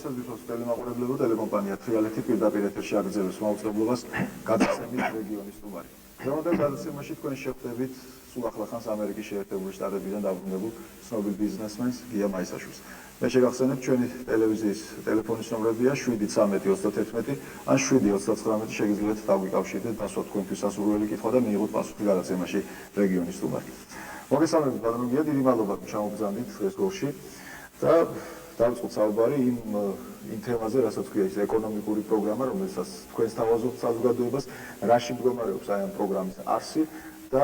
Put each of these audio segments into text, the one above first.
როდესაც ვიხოს ტელემაყურებლებო ტელეკომპანია თრიალეთი პირდაპირ ეთერში აგრძელებს მაუწყებლობას გადაცემის რეგიონის სტუმარი. დღევანდელ გადაცემაში თქვენ შეხვდებით სულ ახლახანს ამერიკის შეერთებული შტატებიდან დაბრუნებულ ცნობილ ბიზნესმენს გია მაისაშვილს. მე შეგახსენებ ჩვენი ტელევიზიის ტელეფონის ნომრებია 713-31 ან 7-39 შეგიძლიათ დაგვიკავშირდეთ დასვა თქვენთვის სასურველი კითხვა და მიიღოთ პასუხი გადაცემაში რეგიონის სტუმარი. მოგესალმებით ბატონო გია, დიდი მადლობა რომ ჩამოგზავნით დღეს გორში და დავიწყოთ საუბარი იმ თემაზე, რასაც ქვია ის ეკონომიკური პროგრამა, რომელსაც თქვენ სთავაზობთ საზოგადოებას, რაში მდგომარეობს აი ამ პროგრამის არსი და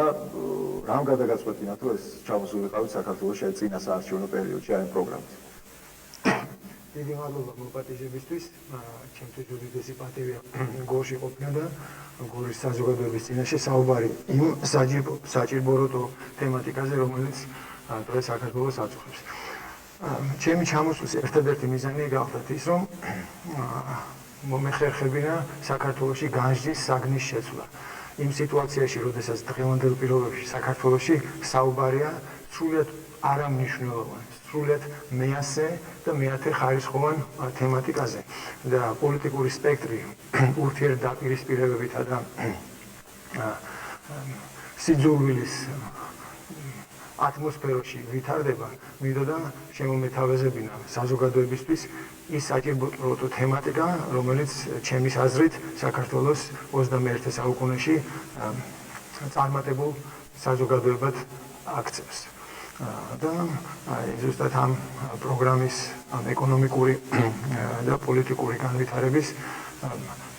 რამ გადაგაწყვეტინათ, რომ ეს ჩამოსულიყავით საქართველოში აი წინა საარჩევნო პერიოდში აი ამ პროგრამით. დიდი მადლობა მოპატიჟებისთვის, ჩემთვის უდიდესი პატივია გორში ყოფნა და გორის საზოგადოების წინაშე საუბარი იმ საჭიროებო თემატიკაზე, რომელიც დღეს საქართველოს აწუხებს. ჩემი ჩამოსვლის ერთადერთი მიზანი გახლდათ ის, რომ მომეხერხებინა საქართველოში განჯდის საგნის შეცვლა. იმ სიტუაციაში, როდესაც დღევანდელ პირობებში საქართველოში საუბარია სრულიად არამნიშვნელოვან, სრულიად მეასე და მეათე ხარისხოვან თემატიკაზე და პოლიტიკური სპექტრი ურთიერთდაპირისპირებებითა და სიძულვილის ატმოსფეროში ვითარდება, მინდოდა შემომეთავაზებინა საზოგადოებისთვის ის საჭირო თემატიკა, რომელიც ჩემის აზრით საქართველოს 21 საუკუნეში წარმატებულ საზოგადოებად აქცევს. და ზუსტად ამ პროგრამის ეკონომიკური და პოლიტიკური განვითარების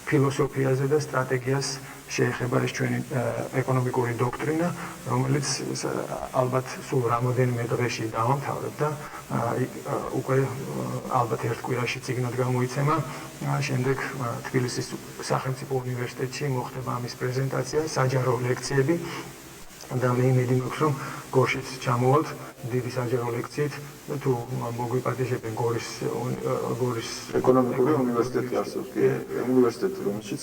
ფილოსოფიაზე და სტრატეგიას შეეხება ეს ჩვენი ეკონომიკური დოქტრინა, რომელიც ალბათ სულ რამოდენიმე დღეში დავამთავრებ და უკვე ალბათ ერთ კვირაში წიგნად გამოიცემა. შემდეგ თბილისის სახელმწიფო უნივერსიტეტში მოხდება ამის პრეზენტაცია, საჯარო ლექციები და მე იმედი მაქვს, რომ გორშიც ჩამოვალთ დიდი საჯარო ლექციით და თუ მოგვიპატიჟებენ გორის ეკონომიკური უნივერსიტეტი არსებობს, უნივერსიტეტი, რომელშიც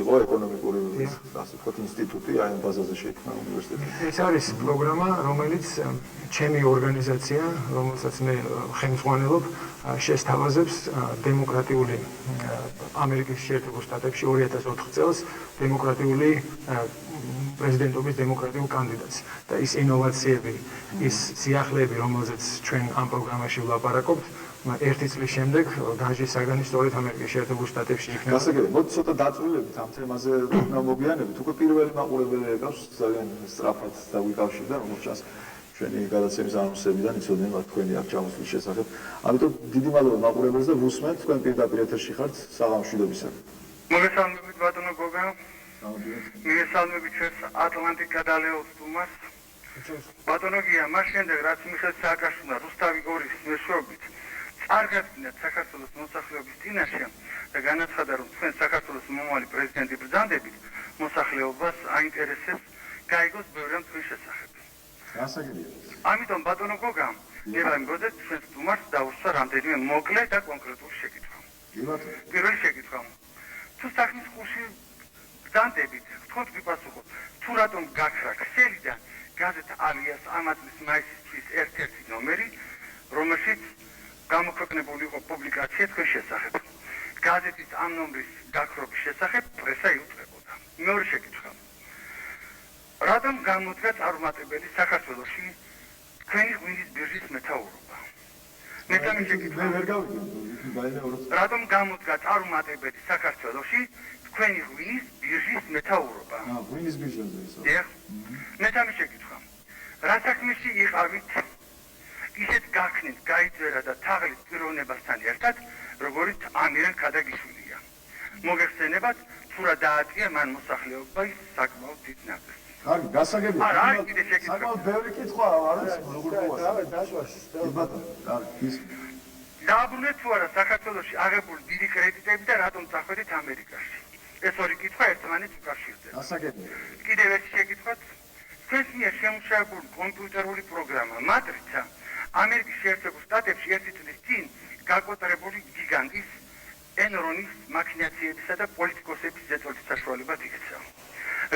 იყო ეკონომიკური ასე ვთქვათ ინსტიტუტი, აი ამ ბაზაზე შეიქმნა უნივერსიტეტი. ეს არის პროგრამა, რომელიც ჩემი ორგანიზაცია, რომელსაც მე ხელმძღვანელობ, შესთავაზებს დემოკრატიული ამერიკის შეერთებულ შტატებში 2004 წელს დემოკრატიული პრეზიდენტობის დემოკრატიულ კანდიდატს და ის ინოვაციები, ის სიახლეები, რომელზეც ჩვენ ამ პროგრამაში ვლაპარაკობთ, ერთი წლის შემდეგ განჯდის საგანი სწორედ ამერიკის შეერთებულ შტატებში იქნება. გასაგებია, მოდი ცოტა დაწვრილებით ამ თემაზე მოგიანებით. უკვე პირველი მაყურებელი ეკავს ძალიან სწრაფად დაგვიკავშირდა, როგორც ჩანს ჩვენი გადაცემის ანონსებიდან იცოდნენ თქვენი აქ ჩამოსვლის შესახებ. ამიტომ დიდი მადლობა მაყურებელს და ვუსმენთ თქვენ პირდაპირ ეთერში ხართ საღამოშვიდობისა. მოგესალმებით ბატონო გოგა. მოგესალმებით ჩვენს ატლანტიკ გადალეულ სტუმარს. ბატონო გია, მას შემდეგ რაც მიხეილ სააკაშვილმა რუსთავი გორის მეშვეობით წარგადგინა საქართველოს მოსახლეობის წინაშე და განაცხადა, რომ თქვენ საქართველოს მომავალი პრეზიდენტი ბრძანდებით, მოსახლეობას აინტერესებს გაიგოს ბევრი რამ თქვენ შესახებ. გასაგებია. ამიტომ ბატონო გოგა, პირველი მგონია თქვენ სტუმარს დაუსვა რამდენიმე მოკლე და კონკრეტული შეკითხვა. პირველი შეკითხვა. თუ სახლის ხუში ბრძანდებით, თქვენ გიპასუხოთ, თუ რატომ გაქრა ქსელიდან გაზეთ ალიას ამატლის მაისის ერთ-ერთი ნომერი, რომელშიც გამოქვეყნებული იყო პუბლიკაცია თქვენ შესახებ. გაზეთის ამ ნომრის გაქრობის შესახებ პრესა იუწყებოდა. მეორე შეკითხვა. რატომ გამოდგა წარუმატებელი საქართველოში თქვენი ღვინის ბირჟის მეთაურობა? მესამე შეკითხვა. რატომ გამოდგა წარუმატებელი საქართველოში თქვენი ღვინის ბირჟის მეთაურობა? ღვინის ბირჟაზე ისო. მესამე შეკითხვა. რა საქმეში იყავით ისეთ გაქნით, გაიძვერა და თაღლის პიროვნებასთან ერთად, როგორც ამირან ქადაგიშვილია. მოგეხსენებათ, თუ რა დააწია მან მოსახლეობას საკმაოდ დიდ ნაკლს. კარგი, გასაგებია. არა, კიდე შეკითხვა. საკმაოდ ბევრი კითხვაა, არა, როგორ მოასწავე დაშვაში. დააბრუნეთ თუ არა საქართველოში აღებული დიდი კრედიტები და რატომ წახვედით ამერიკაში? ეს ორი კითხვა ერთმანეთს უკავშირდება. გასაგებია. კიდევ ერთი შეკითხვა. თქვენს მიერ შემუშავებული კომპიუტერული პროგრამა მატრიცა ამერიკის შეერთებულ შტატებში ერთი წლის წინ გაკოტრებული გიგანტის ენრონის მაქინაციებისა და პოლიტიკოსების ზეწოლის საშუალებად იქცა.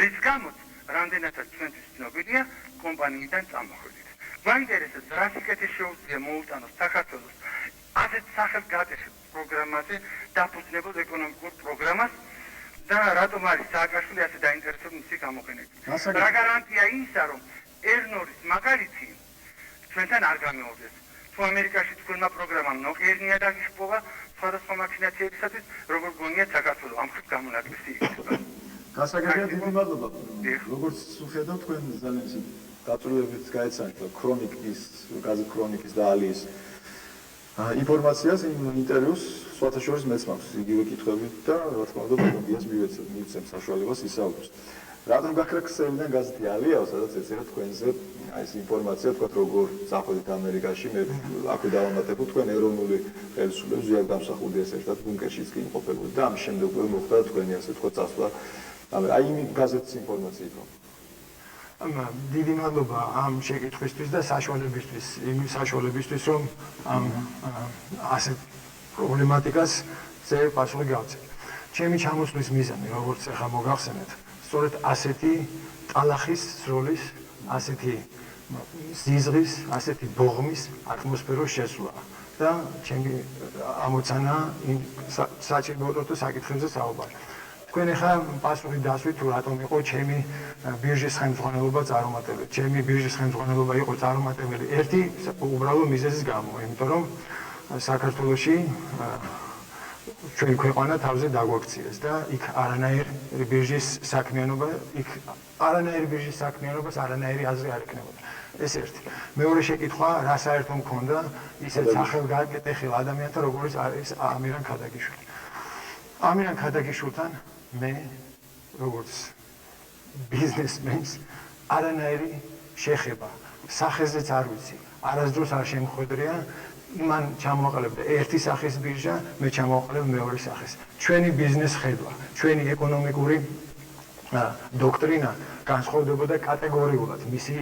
რის გამოც რამდენადაც ჩვენთვის ცნობილია კომპანიიდან წამოხვედით. გვაინტერესებს რა სიკეთე შეუძლია მოუტანოს საქართველოს ასეთ სახელგატეხილ პროგრამაზე, დაფუძნებულ ეკონომიკურ პროგრამას და რატომ არის სააკაშვილი ასე დაინტერესებული მისი გამოყენებით. რა გარანტია იმისა, რომ ერნორის მაგალითი ჩვენთან არ გამეორდეს. თუ ამერიკაში თქვენმა პროგრამამ ნოყიერნია დაგიხპოვა სხვადასხვა მაქინაციებისათვის, როგორ გონიათ საქართველოს ამ ხრივ გამონაკლისი იქნება. გასაგებია, დიდი მადლობა. როგორც ვხედავ, თქვენ ძალიან ისე დაწვრილებით გაეცანით ქრონიკის, გაზეთ ქრონიკის და ალიის ინფორმაციას, ინტერვიუს, სხვათა შორის მეც მაქვს იგივე კითხვებით და რა თქმა უნდა, ბატონიას მივეცემ საშუალებას ისაუბროს. რატომ გაქრექსებიდან გაზეთი ალია, სადაც ეწერა თქვენზე აი ეს ინფორმაცია, თქვა როგორ წახვედით ამერიკაში, მე აქვე დავამატებო თქვენ ეროვნული ხელისუფლების ზიარ დამსახურდიას ერთად ბუნკერშიც კი იმყოფებოდი და ამის შემდეგ მოხდა თქვენი ასე თქვა წასვლა. აი იმ გაზეთის ინფორმაცია იყო. დიდი მადლობა ამ შეკითხვისთვის და საშუალებისთვის, იმ საშუალებისთვის, რომ ამ ასეთ პრობლემატიკას ზე პასუხი გავცეთ. ჩემი ჩამოსვლის მიზანი, როგორც ახლა მოგახსენეთ, სწორედ ასეთი ტალახის სროლის, ასეთი ზიზღის, ასეთი ბოღმის ატმოსფეროს შესვლა და ჩემი ამოცანა იმ საჭიროებათა საკითხებზე საუბარი. თქვენ ახლა პასუხი დასვით თუ რატომ იყო ჩემი ბირჟის ხელმძღვანელობა წარუმატებელი. ჩემი ბირჟის ხელმძღვანელობა იყო წარუმატებელი ერთი უბრალო მიზეზის გამო, იმიტომ რომ საქართველოში ჩვენი ქვეყანა თავზე დაგვაქციეს და იქ არანაირი ბირჟის საქმიანობას არანაირი აზრი არ ექნებოდა. ეს ერთი. მეორე შეკითხვა, რა საერთო მქონდა ისეთ სახელგაკეტეხილ ადამიანთან, როგორიც არის ამირან ქადაგიშვილი. ამირან ქადაგიშვილთან მე როგორც ბიზნესმენს არანაირი შეხება, სახეზეც არ ვიცი, არასდროს არ შემხვედრია, იმან ჩამოაყალიბდა ერთი სახის ბირჟა, მე ჩამოაყალიბ მეორე სახის. ჩვენი ბიზნეს ხედვა, ჩვენი ეკონომიკური დოქტრინა განსხვავდებოდა კატეგორიულად მისი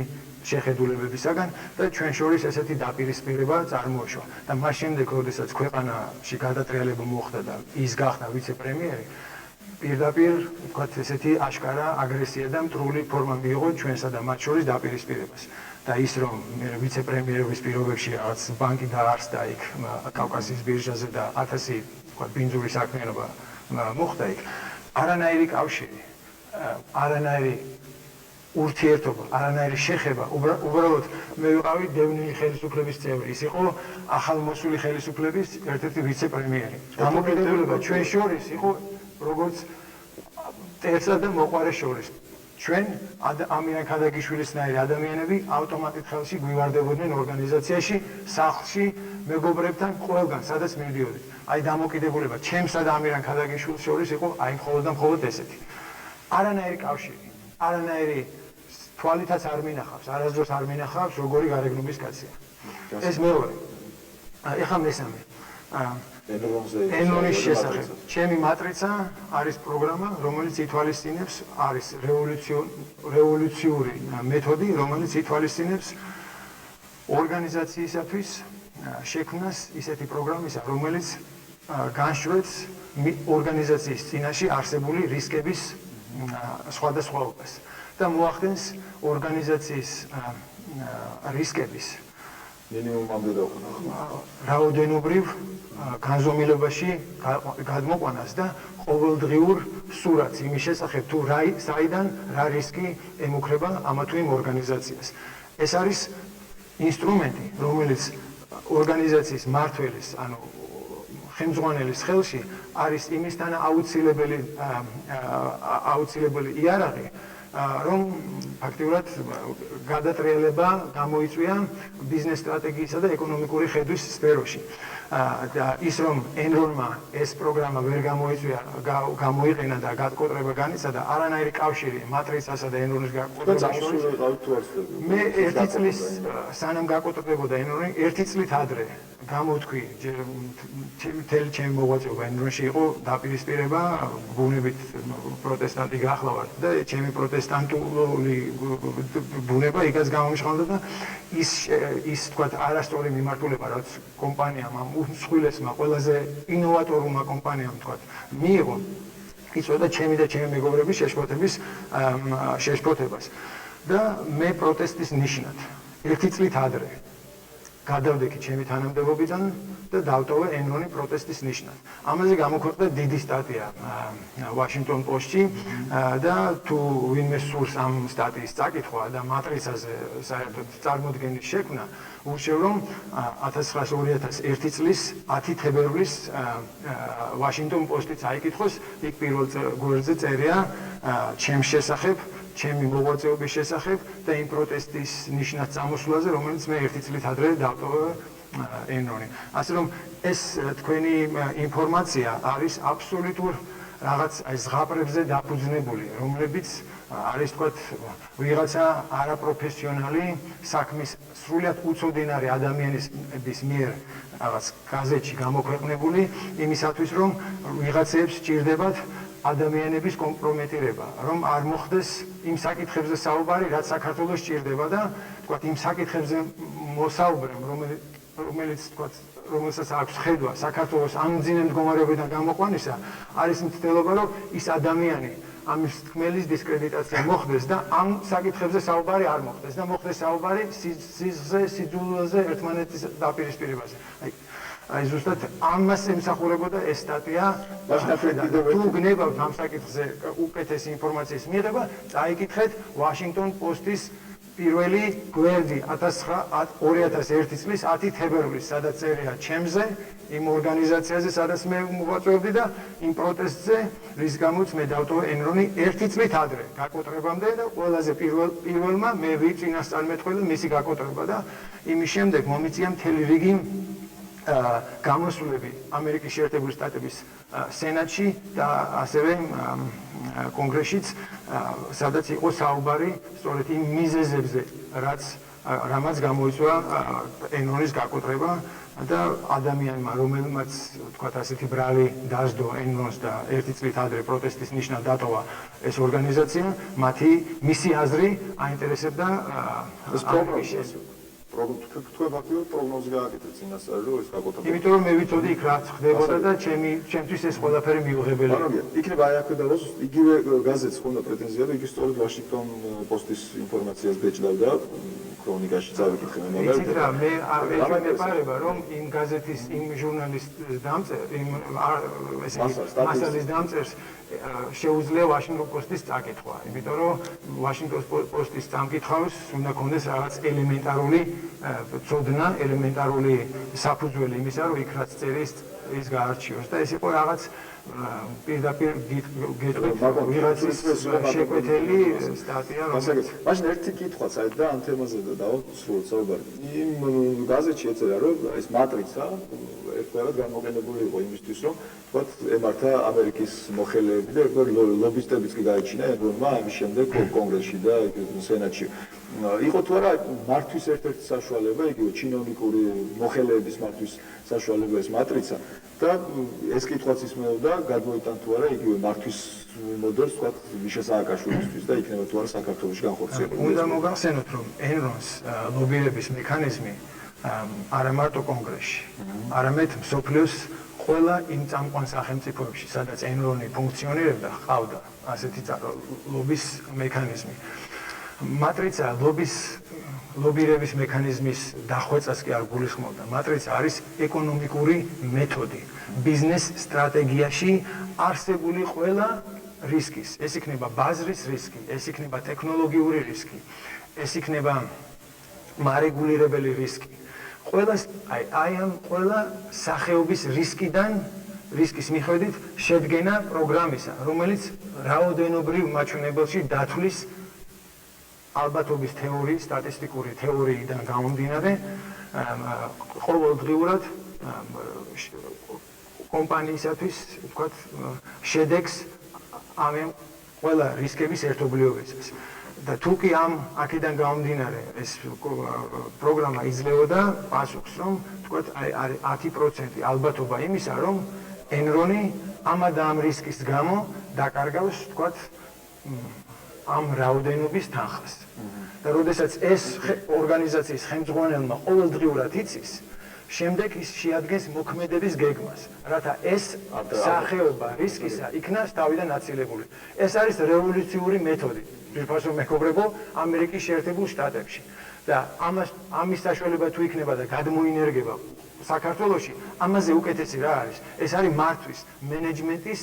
შეხედულებებისაგან და ჩვენ შორის ესეთი დაპირისპირება წარმოიშვა. და მას შემდეგ, როდესაც ქვეყანაში გადატრიალება მოხდა და ის გახდა ვიცე-პრემიერი, პირდაპირ, ვთქვათ, ესეთი აშკარა აგრესია და მტრული ფორმა მიიღო ჩვენსა და მათ შორის დაპირისპირებას. და ის რომ ვიცე-პრემიერობის პირობებში რაღაც ბანკი დაარსდა იქ კავკასიის ბირჟაზე და 1000 ვთქვათ, ბინძური საქმიანობა მოხდა იქ, არანაირი კავშირი, არანაირი ურთიერთობა, არანაირი შეხება, უბრალოდ მე ვიყავი დევნილი ხელისუფლების წევრი, ის იყო ახალმოსული ხელისუფლების ერთ-ერთი ვიცე-პრემიერი. დამოკიდებულება ჩვენ შორის იყო როგორც წერსა და მოყვარეს შორის. ჩვენ ამირან ქადაგიშვილისნაირი ადამიანები ავტომატით ხელში გვივარდებოდნენ ორგანიზაციაში, სახლში, მეგობრებთან, ყველგან, სადაც მივდიოდით. აი დამოკიდებულება ჩემსა და ამირან ქადაგიშვილის შორის იყო აი მხოლოდ და მხოლოდ ესეთი. არანაირი კავშირი, არანაირი თვალითაც არ მინახავს, არასდროს არ მინახავს, როგორი გარეგნობის კაცია. ეს მეორე. ეხლა მესამე. ენრონის შესახებ. ჩემი მატრიცა არის პროგრამა, რომელიც ითვალისწინებს, არის რევოლუციური მეთოდი, რომელიც ითვალისწინებს ორგანიზაციისათვის შექმნას ისეთი პროგრამისა, რომელიც განშროებს ორგანიზაციის წინაშე არსებული რისკების სხვადასხვაობას და მოახდენს ორგანიზაციის რისკების მინიმუმამდე რაოდენობრივ განზომილებაში გადმოყვანას და ყოველდღიურ სურათს იმის შესახებ თუ საიდან რა რისკი ემუქრება ამა თუ იმ ორგანიზაციას. ეს არის ინსტრუმენტი, რომელიც ორგანიზაციის მმართველის, ანუ ხელმძღვანელის ხელში არის იმისთან აუცილებელი იარაღი, რომ ფაქტიურად გადატრიალება გამოიწვია ბიზნეს სტრატეგიისა და ეკონომიკური ხედვის სფეროში. და ის რომ ენრონმა ეს პროგრამა ვერ გამოიყენა და გაკოტრება განიცადა და არანაირი კავშირი მატრიცასა და ენრონის გაკოტრებას შორის. მე ერთი წლის სანამ გაკოტრებოდა ენრონი, ერთი წლით ადრე გამოთქვი, მთელი ჩემი მოღვაწეობა ენრონში იყო დაპირისპირება, ბუნებით პროტესტანტი გახლავართ და ჩემი პროტესტანტული ბუნება იქაც გამომშალდა და ის თქვათ არასწორი მიმართულება, რაც კომპანიამ ამ უმსხვილესმა, ყველაზე ინოვატორულმა კომპანიამ თქვათ მიიღო, იწვევდა ჩემი და ჩემი მეგობრების შეშფოთებას. და მე პროტესტის ნიშნად ერთი წლით ადრე გადავდექი ჩემი თანამდებობიდან და დავტოვე ენრონი პროტესტის ნიშნად. ამაზე გამოქვეყნდა დიდი სტატია Washington Post-ში და თუ ვინმე სურს ამ სტატიის წაკითხვა და მატრიცაზე საერთოდ წარმოდგენის შექმნა, ურჩევ რომ 1902-2001 წლის 10 თებერვლის Washington Post-იც აიკითხოს, იქ პირველ გვერდზე წერია ჩემს შესახებ, ჩემი მოღვაწეობის შესახებ და იმ პროტესტის ნიშნად წამოსვლაზე, რომელიც მე 1 წლით ადრე დავტოვე ენრონი. ასე რომ ეს თქვენი ინფორმაცია არის აბსოლუტურ რაღაც ზღაპრებზე დაფუძნებული, რომლებიც არის თქვათ ვიღაცა არაპროფესიონალი საქმის სრულიად უცოდინარი ადამიანის მიერ რაღაც გაზეთში გამოქვეყნებული იმისათვის რომ ვიღაცებს სჭირდებათ ადამიანების კომპრომეტირება, რომ არ მოხდეს იმ საკითხებზე საუბარი, რაც საქართველოს სჭირდება და თქვათ იმ საკითხებზე მოსაუბრემ, რომელიც თქვათ რომელსაც აქვს ხედვა საქართველოს ამ მძიმე მდგომარეობიდან გამოყვანისა, არის მცდელობა, რომ ის ადამიანი ამის თქმელის დისკრედიტაცია მოხდეს და ამ საკითხებზე საუბარი არ მოხდეს და მოხდეს საუბარი სიზღზე, სიძულვაზე, ერთმანეთის დაპირისპირებაზე. აი ზუსტად ამას ემსახურებოდა ეს სტატია. თუ გნებავთ ამ საკითხზე უკეთესი ინფორმაციის მიღება, წაიკითხეთ Washington Post-ის პირველი გვერდი 2001 წლის 10 თებერვლის, სადაც წერია ჩემზე, იმ ორგანიზაციაზე, სადაც მე მოღვაწეობდი და იმ პროტესტზე, რის გამოც მე დავტოვე ენრონი 1 წლით ადრე გაკოტრებამდე და ყველაზე პირველმა მე ვიწინასწარმეტყველი მისი გაკოტრება და იმის შემდეგ მომიწია მთელი რიგი გამოსვლები ამერიკის შეერთებული შტატების სენატში და ასევე კონგრესშიც, სადაც იყო საუბარი სწორედ იმ მიზეზებზე, რამაც გამოიწვია ენრონის გაკოტრება და ადამიანმა, რომელმაც თქვათ ასეთი ბრალი დასდო ენრონს და 1 წლით ადრე პროტესტის ნიშნად დატოვა ეს ორგანიზაცია, მისი აზრი აინტერესებდა ამერიკის თქვენ ფაქტობრივად პროგნოზი გააკეთეთ წინასწარ, რომ ეს გაკოტრება. იმიტომ რომ მე ვიცოდი იქ რაც ხდებოდა და ჩემთვის ეს ყველაფერი მიუღებელი იყო. იქნება აი აქვე და იგივე გაზეთს ხონდა პრეტენზია, რომ იგი სწორედ Washington Post-ის ინფორმაციას ბეჭდავდა ქრონიკაში წავიკითხე მე მაგალითად. იცით რა, მე მეპარება რომ იმ გაზეთის იმ ჟურნალისტის დამწერ, იმ მასალის დამწერს შეუძლია Washington Post-ის წაკითხვა, იმიტომ რომ Washington Post-ის წამკითხავს უნდა ქონდეს რაღაც ელემენტარული ცოდნა, ელემენტარული საფუძველი იმისა, რომ იქ რაც წერის ის გაარჩიოს და ეს იყო რაღაც პირდაპირ გეტყვით ვიღაცის შეკვეთილი სტატია, რომელიც მაშინ ერთი კითხვაც არის და ამ თემაზე დავსრულოთ საუბარი. იმ გაზეთში ეწერა, რომ ეს მატრიცა ერთგვარად გამოყენებული იყო იმისთვის, რომ თქვათ ემართა ამერიკის მოხელეები და ერთგვარ ლობისტებიც კი გაიჩინა ენრონმა ამის შემდეგ კონგრესში და სენატში. იყო თუ არა მართვის ერთ-ერთი საშუალება, იგივე ჩინოვნიკური მოხელეების მართვის საშუალება ეს მატრიცა და ეს კითხვაც ისმევდა, გადმოიტან თუ არა იგივე მართვის მოდელს, თქვათ მიშა სააკაშვილისთვის და იქნება თუ არა საქართველოში განხორციელებული. უნდა მოგახსენოთ, რომ ენრონს ლობირების მექანიზმი არა მარტო კონგრესში, არამედ მსოფლიოს ყველა იმ წამყვან სახელმწიფოებში, სადაც ენრონი ფუნქციონირებდა, ჰყავდა ასეთი ლობის მექანიზმი. მატრიცა ლობირების მექანიზმის დახვეწას კი არ გულისხმობდა. მატრიცა არის ეკონომიკური მეთოდი ბიზნეს სტრატეგიაში არსებული ყველა რისკის. ეს იქნება ბაზრის რისკი, ეს იქნება ტექნოლოგიური რისკი, ეს იქნება მარეგულირებელი რისკი. ყველა სახეობის რისკის მიხედვით შედგენა პროგრამისა, რომელიც რაოდენობრივ მაჩვენებელში დათვლის ალბათობის თეორიის, სტატისტიკური თეორიიდან გამომდინარე, ყოველდღიურად კომპანიისათვის, ვთქვათ, შედეგს ამ ყველა რისკების ერთობლიობისას. და თუ კი აქედან გამომდინარე ეს პროგრამა იძლეოდა პასუხს, რომ ვთქვათ, არის 10% ალბათობა იმისა, რომ ენრონი ამ და ამ რისკის გამო დაკარგავს, ვთქვათ, ამ რაოდენობის თანხას. და როდესაც ეს ორგანიზაციის ხელმძღვანელმა ყოველდღიურად იცის, შემდეგ ის შეადგენს მოქმედების გეგმას, რათა ეს სახეობა რისკისა იქნას თავიდან აცილებული. ეს არის რევოლუციური მეთოდი, ძირფასო მეგობრებო, ამერიკის შეერთებულ შტატებში. და ამის საშუალება თუ იქნება და გადმოინერგება საქართველოში, ამაზე უკეთესი რა არის? ეს არის მართვის, მენეჯმენტის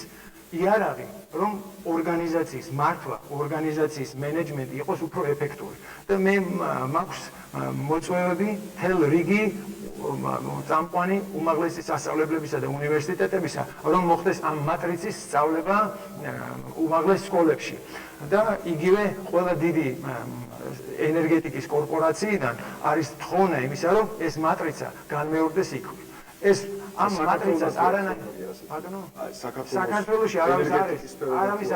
იარაღი, რომ ორგანიზაციის მართვა, ორგანიზაციის მენეჯმენტი იყოს უფრო ეფექტური. და მე მაქვს მოწვევები მთელ რიგი წამყვანი უმაღლესი სასწავლებლებისა და უნივერსიტეტებისა, რომ მოხდეს ამ მატრიცის სწავლება უმაღლეს სკოლებში. და იგივე ყველა დიდი ენერგეტიკის კორპორაციიდან არის თხოვნა იმისა, რომ ეს მატრიცა განმეორდეს იქვე. ეს ამ მატრიცას საქართველოში არავის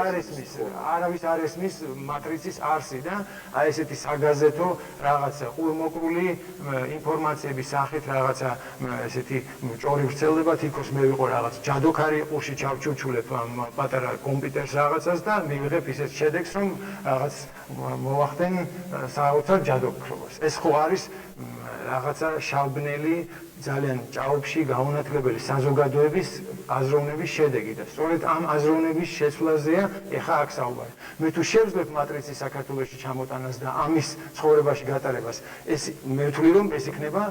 არ ესმის მატრიცის არსი და აი ესეთი საგაზეთო რაღაცა ყურმოყრული ინფორმაციების სახით რაღაცა ესეთი ჭორი ვრცელდება, თითქოს მე ვიყო რაღაც ჯადოქარი ყურში ჩავჩუჩულებ ამ პატარა კომპიუტერს რაღაცას და მივიღებ ისეთ შედეგს, რომ რაღაც მოვახდენ საოცარ ჯადოქრობას. ეს ხო არის რაღაცა შავბნელი ძალიან ჭაობში გაუნათლებელი საზოგადოების აზროვნების შედეგი და სწორედ ამ აზროვნების შეცვლაზეა ეხა აქ საუბარი. მე თუ შევძლებ მატრიცის საქართველოში ჩამოტანას და ამის ცხოვრებაში გატარებას, ეს მე ვთვლი რომ ეს იქნება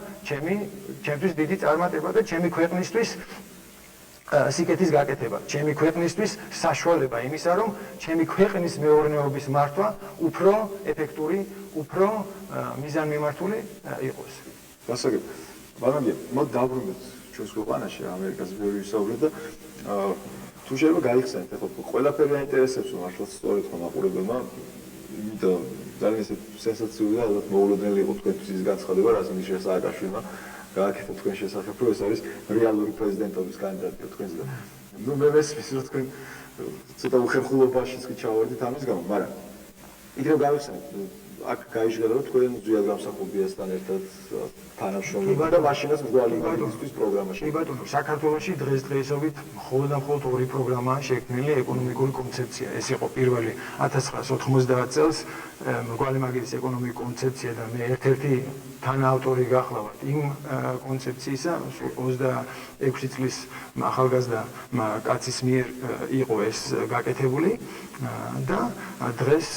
ჩემთვის დიდი წარმატება და ჩემი ქვეყნისთვის სიკეთის გაკეთება, ჩემი ქვეყნისთვის საშუალება იმისა, რომ ჩემი ქვეყნის მეურნეობის მართვა უფრო ეფექტური, უფრო მიზანმიმართული იყოს. გასაგებ. მაგრამ მოდ დაბრუნდეთ ჩვენს ქვეყანაში, ამერიკას ბევრი ვისაუბრეთ და თუ შეიძლება გაიხსენეთ, ახლა ყველაფერი აინტერესებს მართლაც სწორედ ხომ აყურებელმა, იმიტომ ძალიან სენსაციურია, ალბათ მოულოდნელი იყო თქვენთვის ის განცხადება, რაც მიშელ სააკაშვილმა გააკეთა თქვენ შესახებ, რომ ეს არის რეალური პრეზიდენტობის კანდიდატი თქვენს და ნუ მე მესმის რომ თქვენ ცოტა უხერხულობაშიც კი ჩავარდით ამის გამო, მაგრამ იქნებ გავიხსენეთ აქ გაიჟღერა რომ თქვენ ზუსტად გამსახურდიასთან ერთად თანამშრომლობა და მაშინაც მრგვალი იმედისთვის პროგრამაში. კი ბატონო, საქართველოში დღესდღეობით მხოლოდ და მხოლოდ ორი პროგრამაა შექმნილი ეკონომიკური კონცეფცია. ეს იყო პირველი 1990 წელს მრგვალი მაგირის ეკონომიკური კონცეფცია და მე ერთ-ერთი თანაავტორი გახლავართ იმ კონცეფციისა 26 წლის ახალგაზრდა კაცის მიერ იყო ეს გაკეთებული და დღეს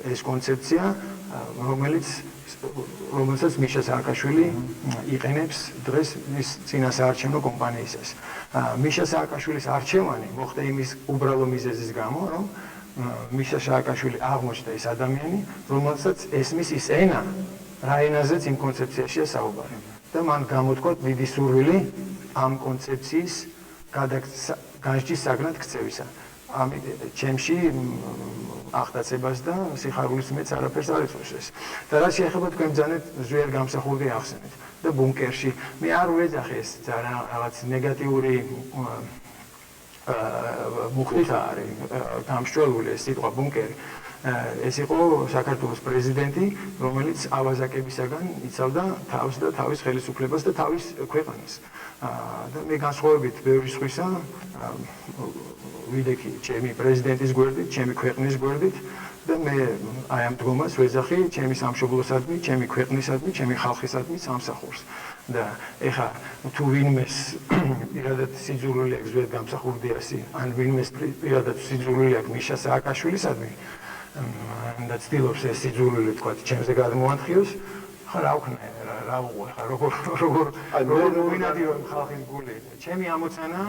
ეს კონცეფცია, რომელსაც მიშა სააკაშვილი იყენებს დღეს მის წინასაარჩევნო კომპანიისას. მიშა სააკაშვილის არჩევანი მოხდა იმის უბრალო მიზეზის გამო, რომ მიშა სააკაშვილი აღმოჩნდა ის ადამიანი, რომელსაც ესმის ის ენა, რა ენაზეც იმ კონცეფციაშია საუბარი. და მან გამოთქვა დიდი სურვილი ამ კონცეფციის განსჯის საგნად ქცევისა. ამით ჩემში აღტაცებას და სიხარულის მეც არაფერს არ იწვევს ეს. და რაც შეეხება თქვენ ბრძანეთ ზვიერ გამსახურდი ახსენეთ და ბუნკერში მე არ ვეძახე ეს რაღაც ნეგატიური მუხტით არის გამშველული ეს სიტყვა ბუნკერი. ეს იყო საქართველოს პრეზიდენტი, რომელიც ავაზაკებისაგან იცავდა თავს და თავის ხელისუფლებას და თავის ქვეყანას. და მე განსხვავებით ბევრი სხვისა ვიდექი ჩემი პრეზიდენტის გვერდით, ჩემი ქვეყნის გვერდით და მე აი ამ დგომას ვეძახი ჩემი სამშობლოსადმი, ჩემი ქვეყნისადმი, ჩემი ხალხისადმი სამსახურს. და ეხა თუ ვინმეს პირადად სიძულვილი აქვს ზვიად გამსახურდიასი, ან ვინმეს პირადად სიძულვილი აქვს მიშა სააკაშვილისადმი და ცდილობს ეს სიძულვილი თქვა ჩემზე გადმოანხიოს, ხა რა ვქნა, რა უყო, ხა როგორ ვინადირო ხალხის გული. ჩემი ამოცანა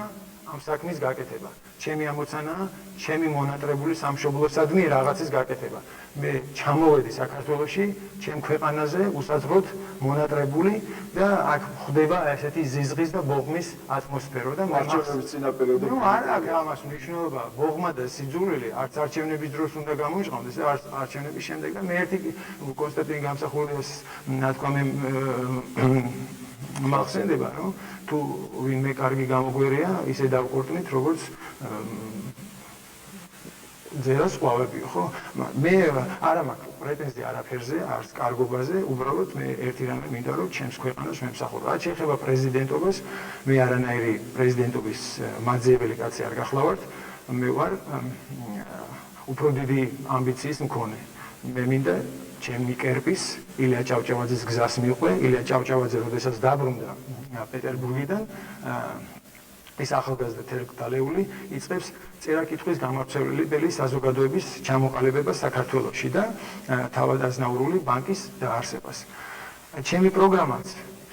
ამ საქმის გაკეთება. ჩემი ამოცანა, ჩემი მონატრებული სამშობლოსადმი რაღაცის გაკეთება. მე ჩამოვედი საქართველოში, ჩემ ქვეყანაზე უსაზღროდ მონატრებული და აქ ხდება ესეთი ზიზღის და ბოღმის ატმოსფერო და არჩევნების წინა პერიოდში. ნუ არ აქვს ამას მნიშვნელობა, ბოღმა და სიძულვილი არც არჩევნების დროს უნდა გამოიჟღავდეს, არც არჩევნების შემდეგ და მე ერთი კონსტანტინე გამსახურდიას ნათქვამი მახსენდება, რომ თუ ვინმე კარგი გამოგვერია, ისე დავკორტნით, როგორც ძერას ყვავებიო, ხო? მე არა მაქვს პრეტენზია არაფერზე, არც კარგობაზე, უბრალოდ მე ერთი რამე მინდა რომ ჩემს ქვეყანას ვემსახურო. რაც შეეხება პრეზიდენტობას, მე არანაირი პრეზიდენტობის მაძიებელი კაცი არ გახლავართ, მე ვარ უფრო დიდი ამბიციის მქონე. მე მინდა ჩემი კერპის ილია ჭავჭავაძის გზას მიყვე. ილია ჭავჭავაძე, როდესაც დაბრუნდა პეტერბურგიდან, ეს ახალგაზრდა თერგდალეული იწყებს წერა-კითხვის გამავრცელებელი საზოგადოების ჩამოყალიბებას საქართველოში და თავადაზნაურული ბანკის დაარსებას. ჩემი პროგრამაც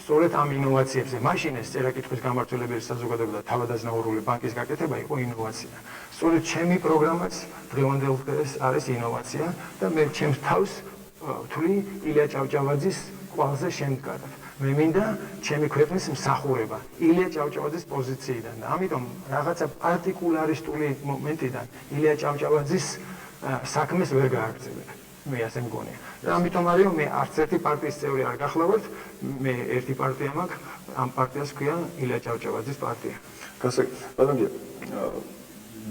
სწორედ ამ ინოვაციებზე, მაშინ ეს წერა-კითხვის გამავრცელებელი საზოგადოება და თავადაზნაურული ბანკის გაკეთება იყო ინოვაცია. სწორედ ჩემი პროგრამაც დღევანდელ დღეს არის ინოვაცია და მე ჩემს თავს ვთვლი ილია ჭავჭავაძის ყველაზე შემდგარად. მე მინდა ჩემი ქვეყნის მსახურება ილია ჭავჭავაძის პოზიციიდან და ამიტომ რაღაცა პარტიკულარისტული მომენტიდან ილია ჭავჭავაძის საქმეს ვერ გააგრძელებ. მე ასე მგონია. და ამიტომ არის მე არც ერთი პარტიის წევრი არ გახლავართ, მე ერთი პარტია მაქვს, ამ პარტიას ქვია ილია ჭავჭავაძის პარტია. ბატონო,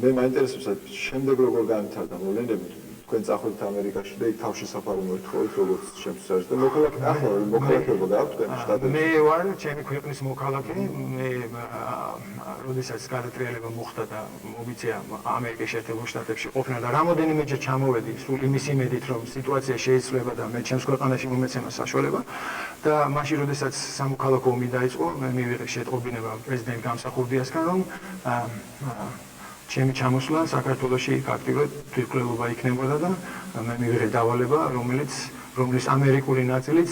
მე მაინტერესებს შემდეგ როგორ განვითარდა მოვლენები, თქვენ წახვიდით ამერიკაში და იქ თავში საფაროვნო ერთხოვით როგორც შემთხვევაში არის და მოქალაქეობა გააქვთ თქვენ შტატებში? მე ვარ ჩემი ქვეყნის მოქალაქე, მე როდესაც გადატრიალება მოხდა და მომიწია ამერიკის შეერთებულ შტატებში ყოფნა და რამოდენიმეჯერ ჩამოვედი სულ იმის იმედით რომ სიტუაცია შეიცვლება და მე ჩემს ქვეყანაში მომეცემა საშუალება და მაშინ როდესაც სამოქალაქო ომი დაიწყო მე მივიღე შეტყობინება პრეზიდენტ გამსახურდიასგან რომ ჩემი ჩამოსვლა საქართველოში აქტიურად თვითმკვლელობა იქნებოდა და მე მივიღე დავალება, რომლის ამერიკული ნაწილიც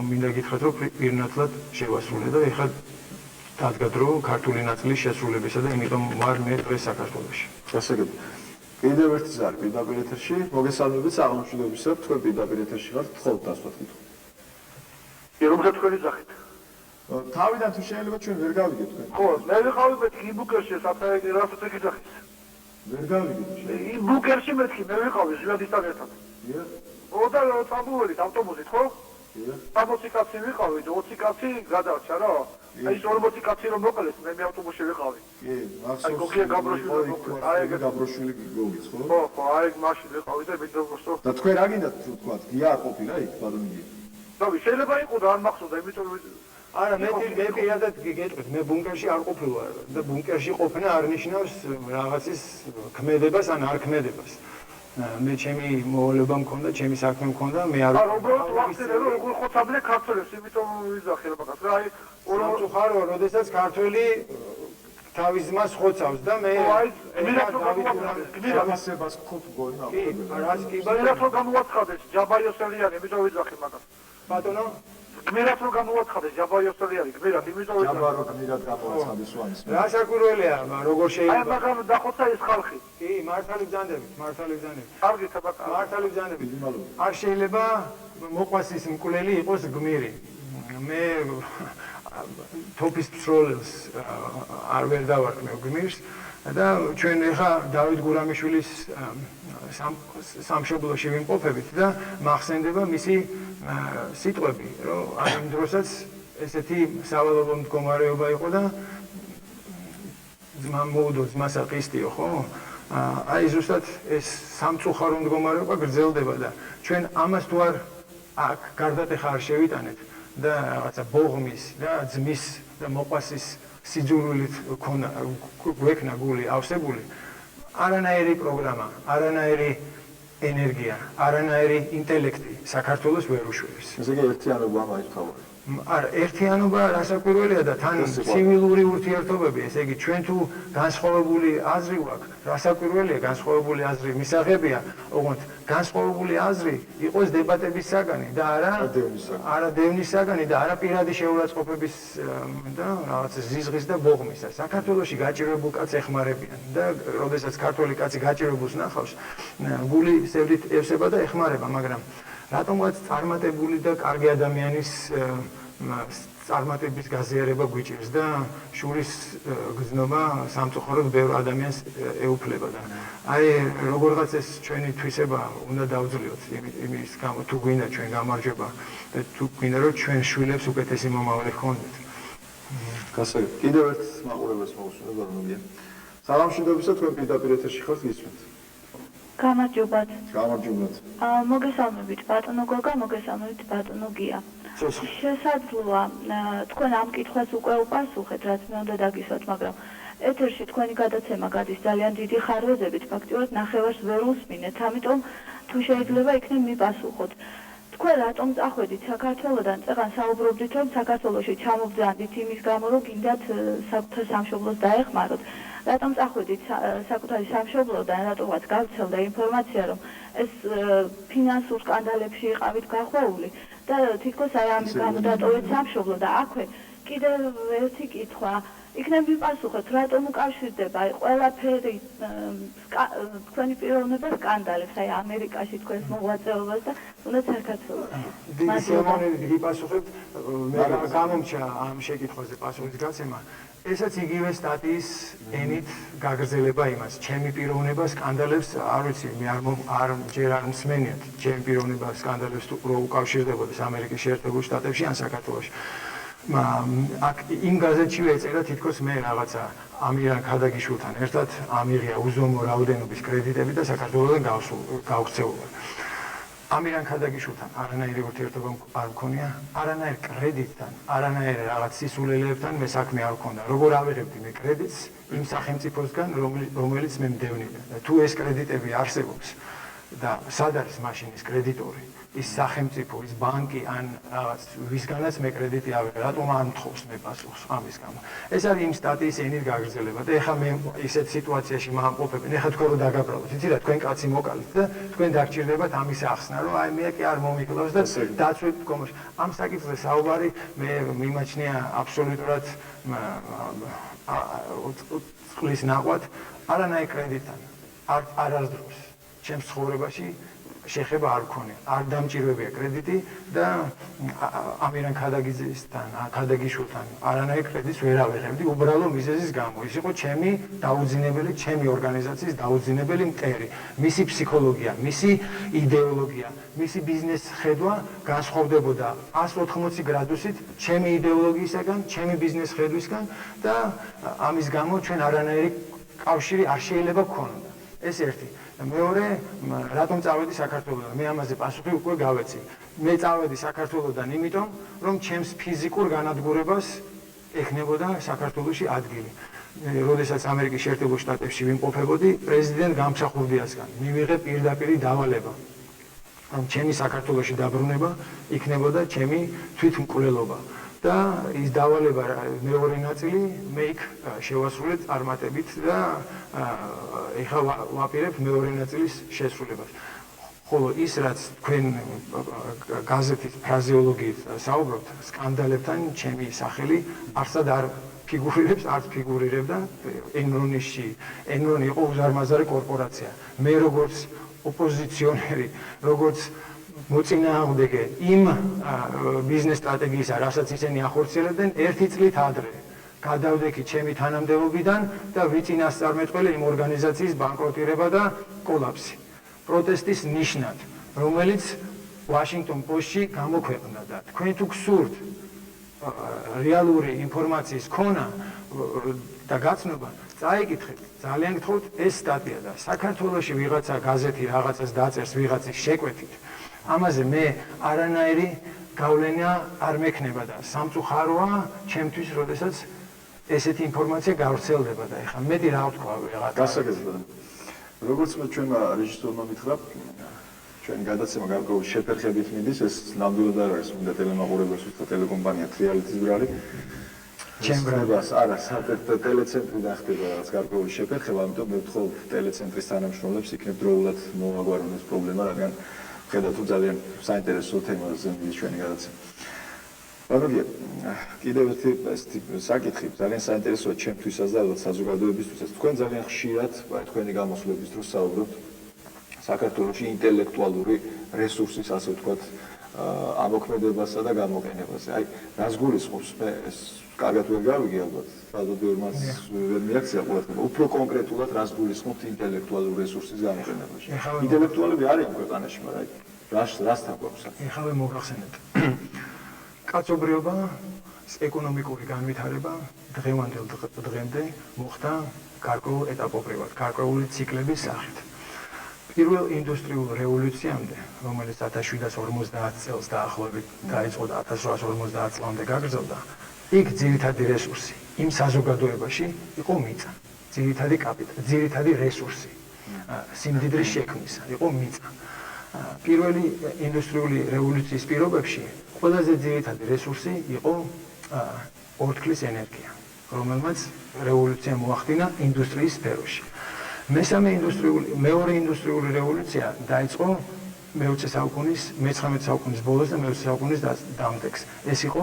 მინდა გითხრათ, რომ პირნათლად შევასრულე და ეხლა დადგა დრო ქართული ნაწილის შესრულებისა და იმიტომ ვარ მე დღეს საქართველოში. გასაგები. კიდევ ერთი ზარი პირდაპირ ეთერში, მოგესალმებით საღამოშიდობისა, თქვენ პირდაპირ ეთერში ხართ, თხოვთ დასვათ კითხვა. რომღა თქვენი ძახით. თავიდან თუ შეიძლება ჩვენ ვერ გავიგეთ თქვენ. ხო, მე ვიყავი მეთქი იბუკერში საფრანგეთში რასაც ეკითხახის. ვერ გავიგეთ. იბუკერში მეთქი მე ვიყავი ჟილადისთან ერთად. დიახ. ოდა წამოვედით ავტობუსით, ხო? დიახ. 60 კაცი ვიყავი, 20 კაცი გადარჩა რა. აი 40 კაცი რომ მოყოლეს, მე ავტობუსში ვიყავი. კი, მახსოვს. აი გოგია გაბროშვილი მოყოლეს. აი ეგ გაბროშვილი გოგიც, ხო? ხო, ხო, აი მაშინ ვიყავი და მიდროსო. და თქვენ რა გინდათ თქვა, გია არ ყოფილა იქ ბატონი? დავი, შეიძლება იყო და არ მახსოვდა, იმიტომ არა, მე პირადად გეტყვით, მე ბუნკერში არ ყოფილვარ და ბუნკერში ყოფნა არ ნიშნავს რაღაცის ქმედებას ან არ ქმედებას. მე ჩემი მოვალეობა მქონდა, ჩემი საქმე მქონდა, მე არ უბრალოდ ვახსენე რომ როგორ ხოცავდნენ ქართველებს, იმიტომ ვიზახე რა მაგას რა, აი ორი როდესაც ქართველი თავის ძმას ხოცავს და მე გმირათებას ხოთ გონა. კი, რაც კი გმირათ რომ გამოაცხადეს ჯაბაიოსელიანი, იმიტომ ვიზახე მაგას. ბატონო გმირათ რომ გამოაცხადეს ჯაბაიოსელიანი, გმირათ, იმიტომ ვიზახე. ჯაბარო გმირათ გამოაცხადეს ვანის. რა საკვირველია, როგორ აი შეიძლება? მაგამ დახოცა ეს ხალხი. კი, მართალი ბრძანდებით. კარგი თაბაკა. მართალი ბრძანდებით. არ შეიძლება მოყვას ის მკვლელი იყოს გმირი. მე თოფის ფსროლელს არ ვერ დავარქმევ გმირს და ჩვენ ეხა დავით გურამიშვილის სამშობლოში ვიმყოფებით და მახსენდება მისი სიტყვები, რომ ამ დროსაც ესეთი სავალალო მდგომარეობა იყო და ძმა მოუდო ძმასა ყისტიო, ხო? აი ზუსტად ეს სამწუხარო მდგომარეობა გრძელდება და ჩვენ ამას თუ არ აქ გარდატეხა არ შევიტანეთ და რაღაცა ბოღმის და ძმის და მოყვასის სიძულვილით გვექნა გული ავსებული, არანაირი პროგრამა, არანაირი ენერგია, არანაირი ინტელექტი საქართველოს ვერ უშველის. ესე იგი ერთიანობა მაინცთავარი. არა, ერთიანობა რასაკვირველია და თან ცივილური ურთიერთობები, ესე იგი ჩვენ თუ განსხვავებული აზრი გვაქვს, რასაკვირველია განსხვავებული აზრი მისაღებია, ოღონდ განსხვავებული აზრი იყოს დებატების საგანი და არა დევნის საგანი და არა პირადი შეურაცხყოფების და რაღაც ზიზღის და ბოღმისა. საქართველოში გაჭირებულ კაცს ეხმარებიან და როდესაც ქართველი კაცი გაჭირებულს ნახავს, გული სევდით ევსება და ეხმარება, მაგრამ რატომღაც წარმატებული და კარგი ადამიანის წარმატების გაზიარება გვიჭირს და შურის გზნობა სამწუხაროდ ბევრ ადამიანს ეუფლება და აი როგორღაც ეს ჩვენი თვისება უნდა დავძლიოთ იმის გამო თუ გვინდა ჩვენ გამარჯვება და თუ გვინდა რომ ჩვენ შვილებს უკეთესი მომავალი ჰქონდეთ. გასაგებ. კიდევ ერთ მაყურებელს მოვუსმინოთ ბატონია. საღამოშიდობისა თქვენ პირდაპირ ეთერში ხართ ისმენთ. გამარჯობათ. გამარჯობათ. მოგესალმებით ბატონო გოგა, მოგესალმებით ბატონო გია. შესაძლოა თქვენ ამ კითხვას უკვე უპასუხეთ, რაც მე უნდა დაგისვათ, მაგრამ ეთერში თქვენი გადაცემა გადის ძალიან დიდი ხარვეზებით, ფაქტიურად ნახევარს ვერ უსმინეთ, ამიტომ თუ შეიძლება იქნებ მიპასუხოთ. თქვენ რატომ წახვედით საქართველოდან, წეღან საუბრობდით, რომ საქართველოში ჩამობძანდით იმის გამო, რომ გინდათ საკუთარ სამშობლოს დაეხმაროთ. რატომ წახვედით საკუთარი სამშობლოდან, რატომაც გავცელდა ინფორმაცია, რომ ეს ფინანსურ სკანდალებში იყავით გახვეული და თითქოს აი ამის გამო დატოვეთ სამშობლო და აქვე კიდევ ერთი კითხვა. იქნებ ვიპასუხოთ, რატომ უკავშირდება აი ყველაფერი თქვენი პიროვნება სკანდალებს, აი ამერიკაში თქვენს მოღვაწეობას და თუნდაც საქართველოში. დიდი ვიპასუხებთ, მე გამომჩა ამ შეკითხვაზე პასუხის გაცემა. ესაც იგივე სტატიის ენით გაგრძელება იმას, ჩემი პიროვნება სკანდალებს, არ ვიცი, მე ჯერ არ მსმენიათ, ჩემი პიროვნება სკანდალებს რო უკავშირდებოდეს ამერიკის შეერთებულ შტატებში ან საქართველოში. აქ იმ გაზეთში ეწერა თითქოს მე რაღაცა ამირან ქადაგიშვილთან ერთად ამიღია უზომო რაოდენობის კრედიტები და საქართველოსთან გავქცეულა. ამირან ქადაგიშვილთან არანაირი ურთიერთობა არ მქონია, არანაირ კრედიტთან, არანაირ რაღაც სისულელეებთან მე საქმე არ მქონდა. როგორ ავიღებდი მე კრედიტს იმ სახელმწიფოსგან, რომელიც მე მდევნიდა. თუ ეს კრედიტები არსებობს და სად არის მაშინ ეს კრედიტორი? ის სახელმწიფო, ის ბანკი ან რაღაც ვისგანაც მე კრედიტი ავიღე, რატომ არ მთხოვს მე პასუხს ამის გამო. ეს არის იმ სტატიის ენით გაგრძელება და ეხლა მე ისეთ სიტუაციაში მამყოფები, ეხლა თქვენ რო დაგაბრალოთ, იცი რა, თქვენ კაცი მოკალით და თქვენ დაგჭირდებათ ამის ახსნა, რომ აი მე კი არ მომიკლავს და დაწვით კომოში. ამ საკითხზე საუბარი მე მიმაჩნია აბსოლუტურად წყლის ნაყვად არანაირ კრედიტთან, არასდროს ჩემს ცხოვრებაში შეხება არ მქონია, არ დამჭირვებია კრედიტი და ამირან ქადაგიშვილთან არანაირ კრედიტს ვერ ავიღებდი უბრალო მიზეზის გამო. ის იყო ჩემი დაუძინებელი, ჩემი ორგანიზაციის დაუძინებელი მტერი. მისი ფსიქოლოგია, მისი იდეოლოგია, მისი ბიზნეს ხედვა განსხვავდებოდა 180 გრადუსით ჩემი იდეოლოგიისაგან, ჩემი ბიზნეს ხედვისგან და ამის გამო ჩვენ არანაირი კავშირი არ შეიძლება გქონოდა. ეს ერთი. მეორე, რატომ წავედი საქართველოდან? მე ამაზე პასუხი უკვე გავეცი. მე წავედი საქართველოდან იმიტომ, რომ ჩემს ფიზიკურ განადგურებას ექნებოდა საქართველოში ადგილი. როდესაც ამერიკის შეერთებულ შტატებში ვიმყოფებოდი, პრეზიდენტ გამსახურდიასგან მივიღე პირდაპირი დავალება, რომ ჩემი საქართველოში დაბრუნება იქნებოდა ჩემი თვითმკვლელობა. და ის დავალება მეორე ნაწილი მე იქ შევასრულეთ წარმატებით და ეხლა ვაპირებ მეორე ნაწილის შესრულებას. ხოლო ის რაც თქვენ გაზეთის ფრაზეოლოგიით საუბრობთ, სკანდალებთან ჩემი სახელი არსად არ ფიგურირებს, არც ფიგურირებდა ენრონში. ენრონი იყო უზარმაზარი კორპორაცია. მე როგორც ოპოზიციონერი, როგორც მოწინააღმდეგე იმ ბიზნეს სტრატეგიისა, რასაც ისინი ახორციელებდნენ, ერთი წლით ადრე გადავდექი ჩემი თანამდებობიდან და ვიწინასწარმეტყველი იმ ორგანიზაციის ბანკროტირება და კოლაფსი. პროტესტის ნიშნად, რომელიც ვაშინგტონ პოსტში გამოქვეყნდა და თქვენ თუ გსურთ რეალური ინფორმაციის ქონა და გაცნობა, წაიკითხეთ, ძალიან გთხოვთ ეს სტატია და საქართველოში ვიღაცა გაზეთი რაღაცას დაწერს ვიღაცის შეკვეთით. ამაზე მე არანაირი გავლენა არ მექნება და სამწუხაროა ჩემთვის, როდესაც ესეთი ინფორმაცია გავრცელდება და ეხლა მეტი რა ვთქვა ვიღაცა. გასაგებია. როგორც მე ჩვენმა რეჟისორმა მითხრა, ჩვენი გადაცემა გარკვეული შეფერხებით მიდის, ეს ნამდვილად არ არის უნდა ტელემაყურებელს უცხო ტელეკომპანია თრიალეთის ბრალი. ჩემბრებას არა, ტელეცენტრიდან ხდება რაღაც გარკვეული შეფერხება, ამიტომ მე ვთხოვ ტელეცენტრის თანამშრომლებს იქნებ დროულად მოვაგვარონ ეს პრობლემა, რადგან ხედავთ თუ ძალიან საინტერესო თემაზე მიდის ჩვენი გადაცემა. ბანოგია, კიდევ ერთი საკითხი ძალიან საინტერესოა ჩემთვისაც და ალბათ საზოგადოებისთვისაც. თქვენ ძალიან ხშირად, თქვენი გამოსვლების დროს საუბრობთ საქართველოში ინტელექტუალური რესურსის, ასე ვთქვათ, ამოქმედებასა და გამოყენებაზე. აი, რას გულისხმობს მე ეს კარგად ვერ გავიგე ალბათ, სადოდეორმაც ვერ მიაქცია ყურადღება. უფრო კონკრეტულად რას გულისხმობთ ინტელექტუალური რესურსის გამოყენებაში? ინტელექტუალები არიან ქვეყანაში, მაგრამ რასთან გვაქვს? ეხლა მოგახსენეთ. კაცობრიობა, ეკონომიკური განვითარება დღევანდელ დღემდე მოხდა გარკვეულ ეტაპობრივად, გარკვეული ციკლების სახით. პირველ ინდუსტრიულ რევოლუციამდე, რომელიც 1750 წელს დაახლოებით დაიწყო და 1850 წლამდე გაგრძელდა, იქ ძირითადი რესურსი იმ საზოგადოებაში იყო მიწა, ძირითადი კაპიტალი, ძირითადი რესურსი სიმდიდრის შექმნისა იყო მიწა. პირველი ინდუსტრიული რევოლუციის პირობებში ყველაზე ძირითადი რესურსი იყო ორთქლის ენერგია, რომელმაც რევოლუცია მოახდინა ინდუსტრიის სფეროში. მეორე ინდუსტრიული რევოლუცია დაიწყო მე-20 საუკუნის, მე-19 საუკუნის ბოლოს და მე-20 საუკუნის დამდეგს. ეს იყო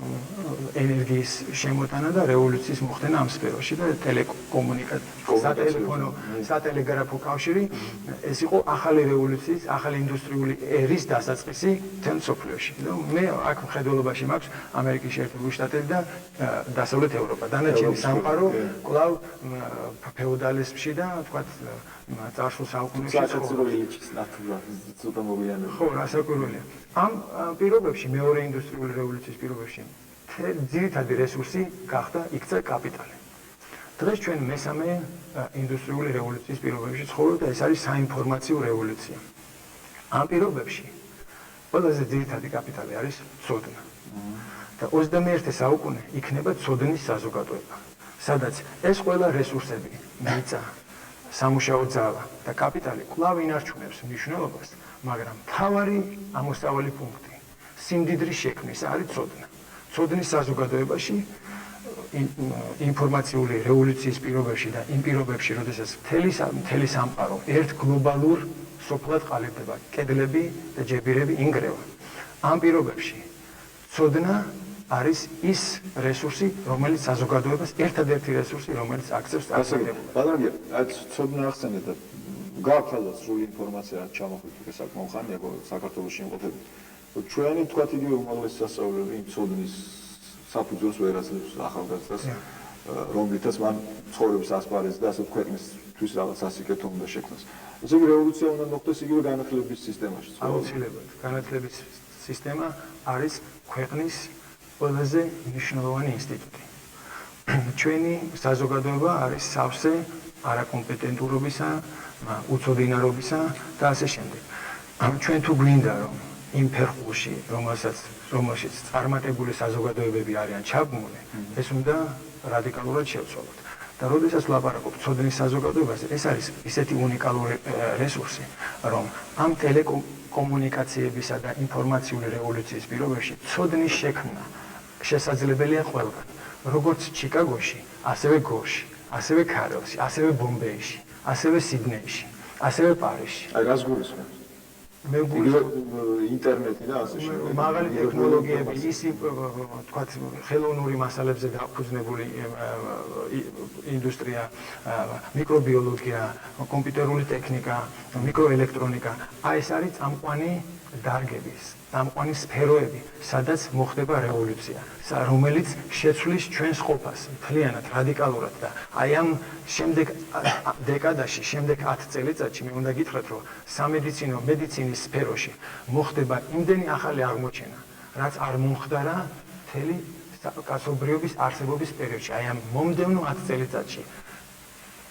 ელექტროენერგიის შემოტანა და რევოლუციის მოხდენა ამ სფეროში და სატელეფონო, სატელეგრაფო კავშირი, ეს იყო ახალი რევოლუციის, ახალი ინდუსტრიული ერის დასაწყისი მთელ მსოფლიოში. მე აქ მხედველობაში მაქვს ამერიკის შეერთებული შტატები და დასავლეთ ევროპა. დანარჩენი სამყარო კვლავ ფეოდალიზმში და თქვათ წარსულ საუკუნეებში ხო, რასაკვირველია. ამ პირობებში, მეორე ინდუსტრიული რევოლუციის პირობებში, ძირითადი რესურსი გახდა იქცა კაპიტალი. დღეს ჩვენ მესამე ინდუსტრიული რევოლუციის პირობებში ცხოვრობთ და ეს არის საინფორმაციო რევოლუცია. ამ პირობებში ყველაზე ძირითადი კაპიტალი არის ცოდნა. და 21 საუკუნე იქნება ცოდნის საზოგადოება, სადაც ეს ყველა რესურსები, მიწა, სამუშაო ძალა და კაპიტალი კვლავ ინარჩუნებს მნიშვნელობას, მაგრამ მთავარი ამოსავალი პუნქტი სიმდიდრის შექმნის არის ცოდნა. ცოდნის საზოგადოებაში ინფორმაციული რევოლუციის პირობებში და იმ პირობებში, როდესაც მთელი სამყარო ერთ გლობალურ სოფლად ყალიბდება, კედლები და ჯებირები ინგრევა. ამ პირობებში ცოდნა არის ის რესურსი, რომელიც საზოგადოებას ერთადერთი რესურსი, რომელიც აქცევს წარმატებულობას. ბატონო, აი ცოდნა ახსენეთ და გააქვთ სრული ინფორმაცია ჩამოხვით უკვე საკმაო ხანია საქართველოში იმყოფებით. ჩვენი თქვათ იგივე უმაღლესი სასწავლებელი იმ ცოდნის საფუძველს ვერ აძლევს ახალგაზრდას, რომლითაც მან ცხოვრების ასპარეზი და ასე ქვეყნისთვის რაღაც სასიკეთო უნდა შექმნას. ესე იგი რევოლუცია უნდა მოხდეს იგივე განათლების სისტემაში. აუცილებლად. განათლების სისტემა არის ქვეყნის ყველაზე მნიშვნელოვანი ინსტიტუტი. ჩვენი საზოგადოება არის სავსე არაკომპეტენტურობისა, უცოდინარობისა და ასე შემდეგ. ჩვენ თუ გვინდა რომ იმ ფერხულში, რომელშიც წარმატებული საზოგადოებები არიან ჩაბმული, ეს უნდა რადიკალურად შევცვალოთ. და როდესაც ვლაპარაკობ ცოდნის საზოგადოებაზე, ეს არის ისეთი უნიკალური რესურსი, რომ ამ ტელეკომუნიკაციებისა და ინფორმაციული რევოლუციის პირობებში ცოდნის შექმნა შესაძლებელია ყველგან, როგორც ჩიკაგოში, ასევე გორში, ასევე ქარელში, ასევე ბომბეიში, ასევე სიდნეიში, ასევე პარიზში. აი რას გულისხმობთ? მე ინტერნეტი და ასე შემდეგ. მაღალი ტექნოლოგიები, ისი თქვათ ხელოვნური მასალებზე დაფუძნებული ინდუსტრია, მიკრობიოლოგია, კომპიუტერული ტექნიკა, მიკროელექტრონიკა, აი ეს არის წამყვანი დარგები, წამყვანი სფეროები, სადაც მოხდება რევოლუცია, რომელიც შეცვლის ჩვენს ყოფას მთლიანად, რადიკალურად და აი ამ შემდეგ დეკადაში, შემდეგ 10 წელიწადში მე უნდა გითხრათ, რომ სამედიცინო მედიცინის სფეროში მოხდება იმდენი ახალი აღმოჩენა, რაც არ მომხდარა მთელი კაცობრიობის არსებობის პერიოდში, აი ამ მომდევნო 10 წელიწადში.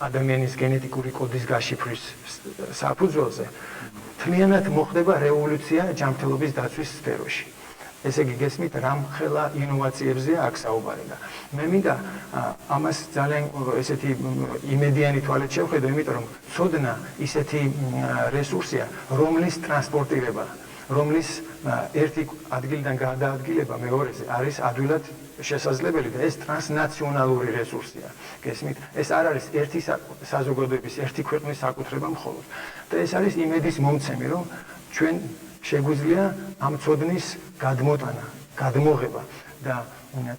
ადამიანის გენეტიკური კოდის გაშიფვრის საფუძველზე მთლიანად მოხდება რევოლუცია ჯანმრთელობის დაცვის სფეროში. ესე იგი გესმით, რამხელა ინოვაციებზეა აქ საუბარი და მე მინდა ამას ძალიან ესეთი იმედიანი თვალით შევხედო, იმიტომ რომ ცოდნა ისეთი რესურსია, რომლის ტრანსპორტირება, რომლის ერთი ადგილიდან გადაადგილება მეორეზე არის ადვილად შესაძლებელი და ეს ტრანსნაციონალური რესურსია. გესმით, ეს არ არის ერთი საზოგადოების, ერთი ქვეყნის საკუთრება მხოლოდ. და ეს არის იმედის მომცემი, რომ ჩვენ შეგვიძლია ამ ცოდნის გადმოტანა, გადმოღება და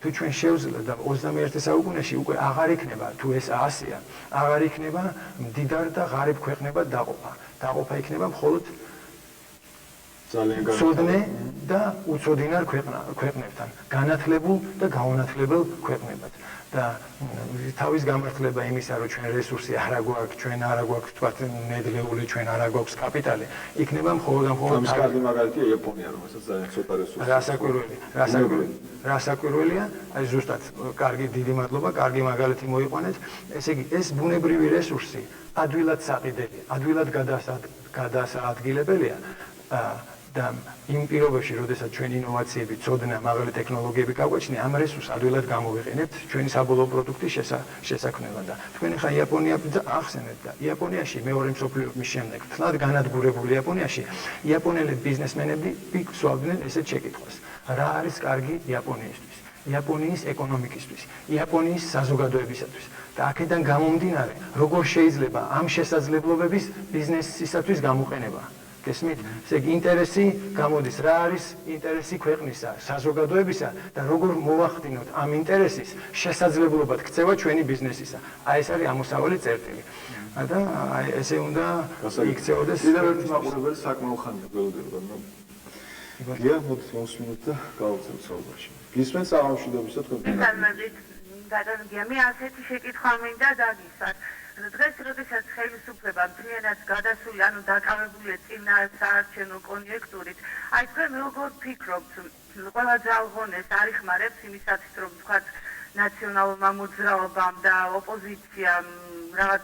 თუ ჩვენ შევძლოთ და 21 საუკუნეში უკვე აღარ იქნება, თუ ეს ასია, აღარ იქნება მდიდარ და ღარიბ ქვეყნებად დაყოფა. დაყოფა იქნება მხოლოდ ცოდნე და უცოდინარ ქვეყნებთან, განათლებულ და გაუნათლებელ ქვეყნებად. და თავის გამართლება იმისა, რომ ჩვენ რესურსი არ აგვაქვს, ჩვენ არ აგვაქვს თქვათ ნედლეული, ჩვენ არ აგვაქვს კაპიტალი, იქნება მხოლოდ ამის კარგი მაგალითია იაპონია, რომელსაც ძალიან ცოტა რესურსი. რასაკვირველია, აი ზუსტად კარგი დიდი მადლობა, კარგი მაგალითი მოიყვანეთ. ესე იგი, ეს ბუნებრივი რესურსი ადვილად საყიდელია, ადვილად გადასაადგილებელია. და იმ პირობებში, როდესაც ჩვენ ინოვაციები, ცოდნა, მაღალი ტექნოლოგიები გავაჩნია, ამ რესურსს ადვილად გამოვიყენებთ ჩვენი საბოლოო პროდუქტის შესაქმნელად და თქვენ ხა იაპონია ახსენეთ და იაპონიაში მეორე მსოფლიო ომის შემდეგ თლად განადგურებული იაპონიაში იაპონელები ბიზნესმენები სვავდნენ ესეთ შეკითხვას. რა არის კარგი იაპონიისთვის? იაპონიის ეკონომიკისთვის, იაპონიის საზოგადოებისათვის და აქედან გამომდინარე, როგორ შეიძლება ამ შესაძლებლობების ბიზნესისათვის გამოყენება. გესმით? ესე იგი ინტერესი გამოდის, რა არის ინტერესი ქვეყნისა, საზოგადოებისა და როგორ მოვახდინოთ ამ ინტერესის შესაძლებლობად ქცევა ჩვენი ბიზნესისა. აი ეს არის ამოსავალი წერტილი. და ესე უნდა იქცეოდეს. კიდევ ერთი მაყურებელი საკმაო ხანია გველოდებოდა. გია მოდი მოსმინოთ და გავუწევთ საუბარში. გისმენთ საღამოშიდობისა თქვენ. მოგესალმებით. ბატონო, მე ასეთი შეკითხვა მინდა დაგისვათ. დღეს როდესაც ხელისუფლება მთლიანად გადასული, ანუ დაკავებულია წინა საარჩევნო კონიექტურით, აი თქვენ როგორ ფიქრობთ, ყველა ძალღონეს არიხმარებს იმისათვის, რომ თქვათ ნაციონალურმა მოძრაობამ და ოპოზიციამ რაღაც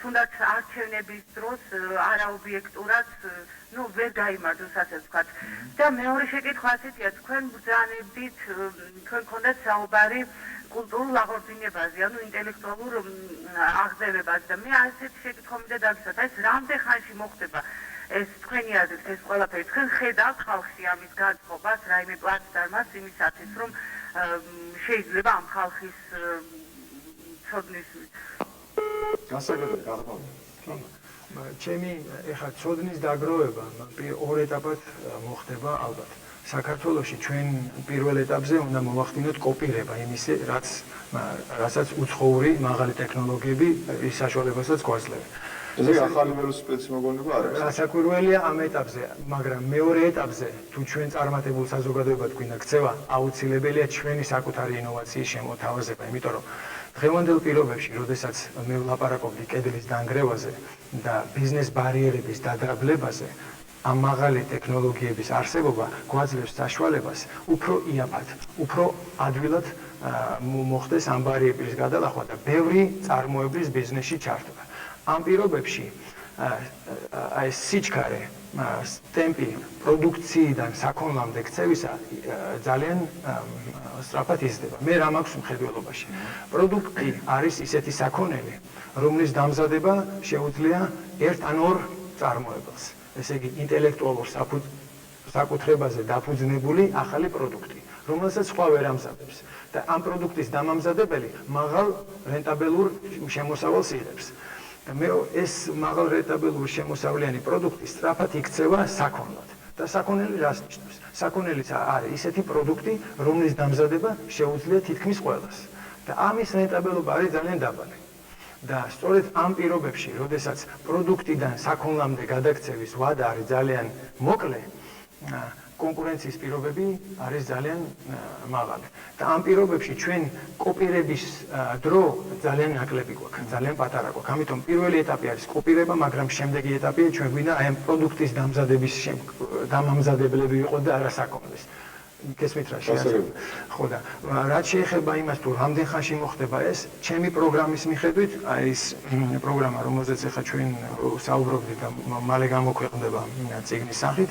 თუნდაც არჩევნების დროს არაობიექტურად ვერ გაიმარჯვოს, ასე ვთქვათ. და მეორე შეკითხვა ასეთია, თქვენ ბრძანებით, თქვენ გქონდათ საუბარი კულტურულ აღორძინებაზე, ანუ ინტელექტუალურ აღზევებაზე და მე ასეთი შეკითხვა მინდა დაგისვათ, ეს რამდენ ხანში მოხდება ეს თქვენი აზრით ეს ყველაფერი, თქვენ ხედავთ ხალხში ამის გაწყობას, რაიმე პლატფორმას იმისათვის, რომ შეიძლება ამ ხალხის ცოდნის გასაგებია გაღმავთ. ჩემი ეხლა ცოდნის დაგროვება ორ ეტაპად მოხდება ალბათ. საქართველოში ჩვენ პირველ ეტაპზე უნდა მოვახდინოთ კოპირება იმისა, რასაც უცხოური მაღალი ტექნოლოგიები ის საშუალებასაც გვაძლევს. ესე ახალი ველოსიპედის მოგონება არ არის. საკურველია ამ ეტაპზე, მაგრამ მეორე ეტაპზე თუ ჩვენ წარმატებულ საზოგადოებად გვინდა ქცევა, აუცილებელია ჩვენი საკუთარი ინოვაციის შემოთავაზება, იმიტომ რომ დღევანდელ პირობებში, როდესაც მე ვლაპარაკობდი კედლის დანგრევაზე და ბიზნეს ბარიერების დადაბლებაზე, ამ მაღალი ტექნოლოგიების არსებობა გვაძლევს საშუალებას უფრო იაფად, უფრო ადვილად მოხდეს ამ ბარიერების გადალახვა და ბევრი წარმოებლის ბიზნესში ჩართვა. ამ პირობებში აი სიჩქარე, ტემპი პროდუქციიდან საქონლამდე ქცევისა ძალიან სწრაფად იზრდება. მე რა მაქვს მხედველობაში? პროდუქტი არის ისეთი საქონელი, რომლის დამზადება შეუძლია ერთ ან ორ წარმოებელს. ესე იგი ინტელექტუალურ საკუთრებაზე დაფუძნებული ახალი პროდუქტი, რომელსაც სხვა ვერ ამზადებს და ამ პროდუქტის დამამზადებელი მაღალ რენტაბელურ შემოსავალს იღებს. და მე ეს მაღალ რენტაბელურ შემოსავლიანი პროდუქტი სწრაფად იქცევა საქონლად. და საქონელი რას ნიშნავს? საქონელი არის ისეთი პროდუქტი, რომლის დამზადება შეუძლია თითქმის ყველას. და ამის რენტაბელობა არის ძალიან დაბალი. და სწორედ ამ პირობებში, როდესაც პროდუქტიდან საქონლამდე გადაქცევის ვადა არის ძალიან მოკლე, კონკურენციის პირობები არის ძალიან მაღალი. და ამ პირობებში ჩვენ კოპირების დრო ძალიან ნაკლები გვაქვს, ძალიან პატარა გვაქვს. ამიტომ პირველი ეტაპი არის კოპირება, მაგრამ შემდეგი ეტაპია ჩვენ გვინდა აი ამ პროდუქტის დამზადების დამამზადებლები ვიყოთ და არა საქონლის. გესმით რა შეიძლება? ხო და რაც შეეხება იმას თუ რამდენ ხანში მოხდება ეს, ჩემი პროგრამის მიხედვით, აი ეს პროგრამა, რომელზეც ახლა ჩვენ საუბრობთ და მალე გამოქვეყნდება წიგნის სახით,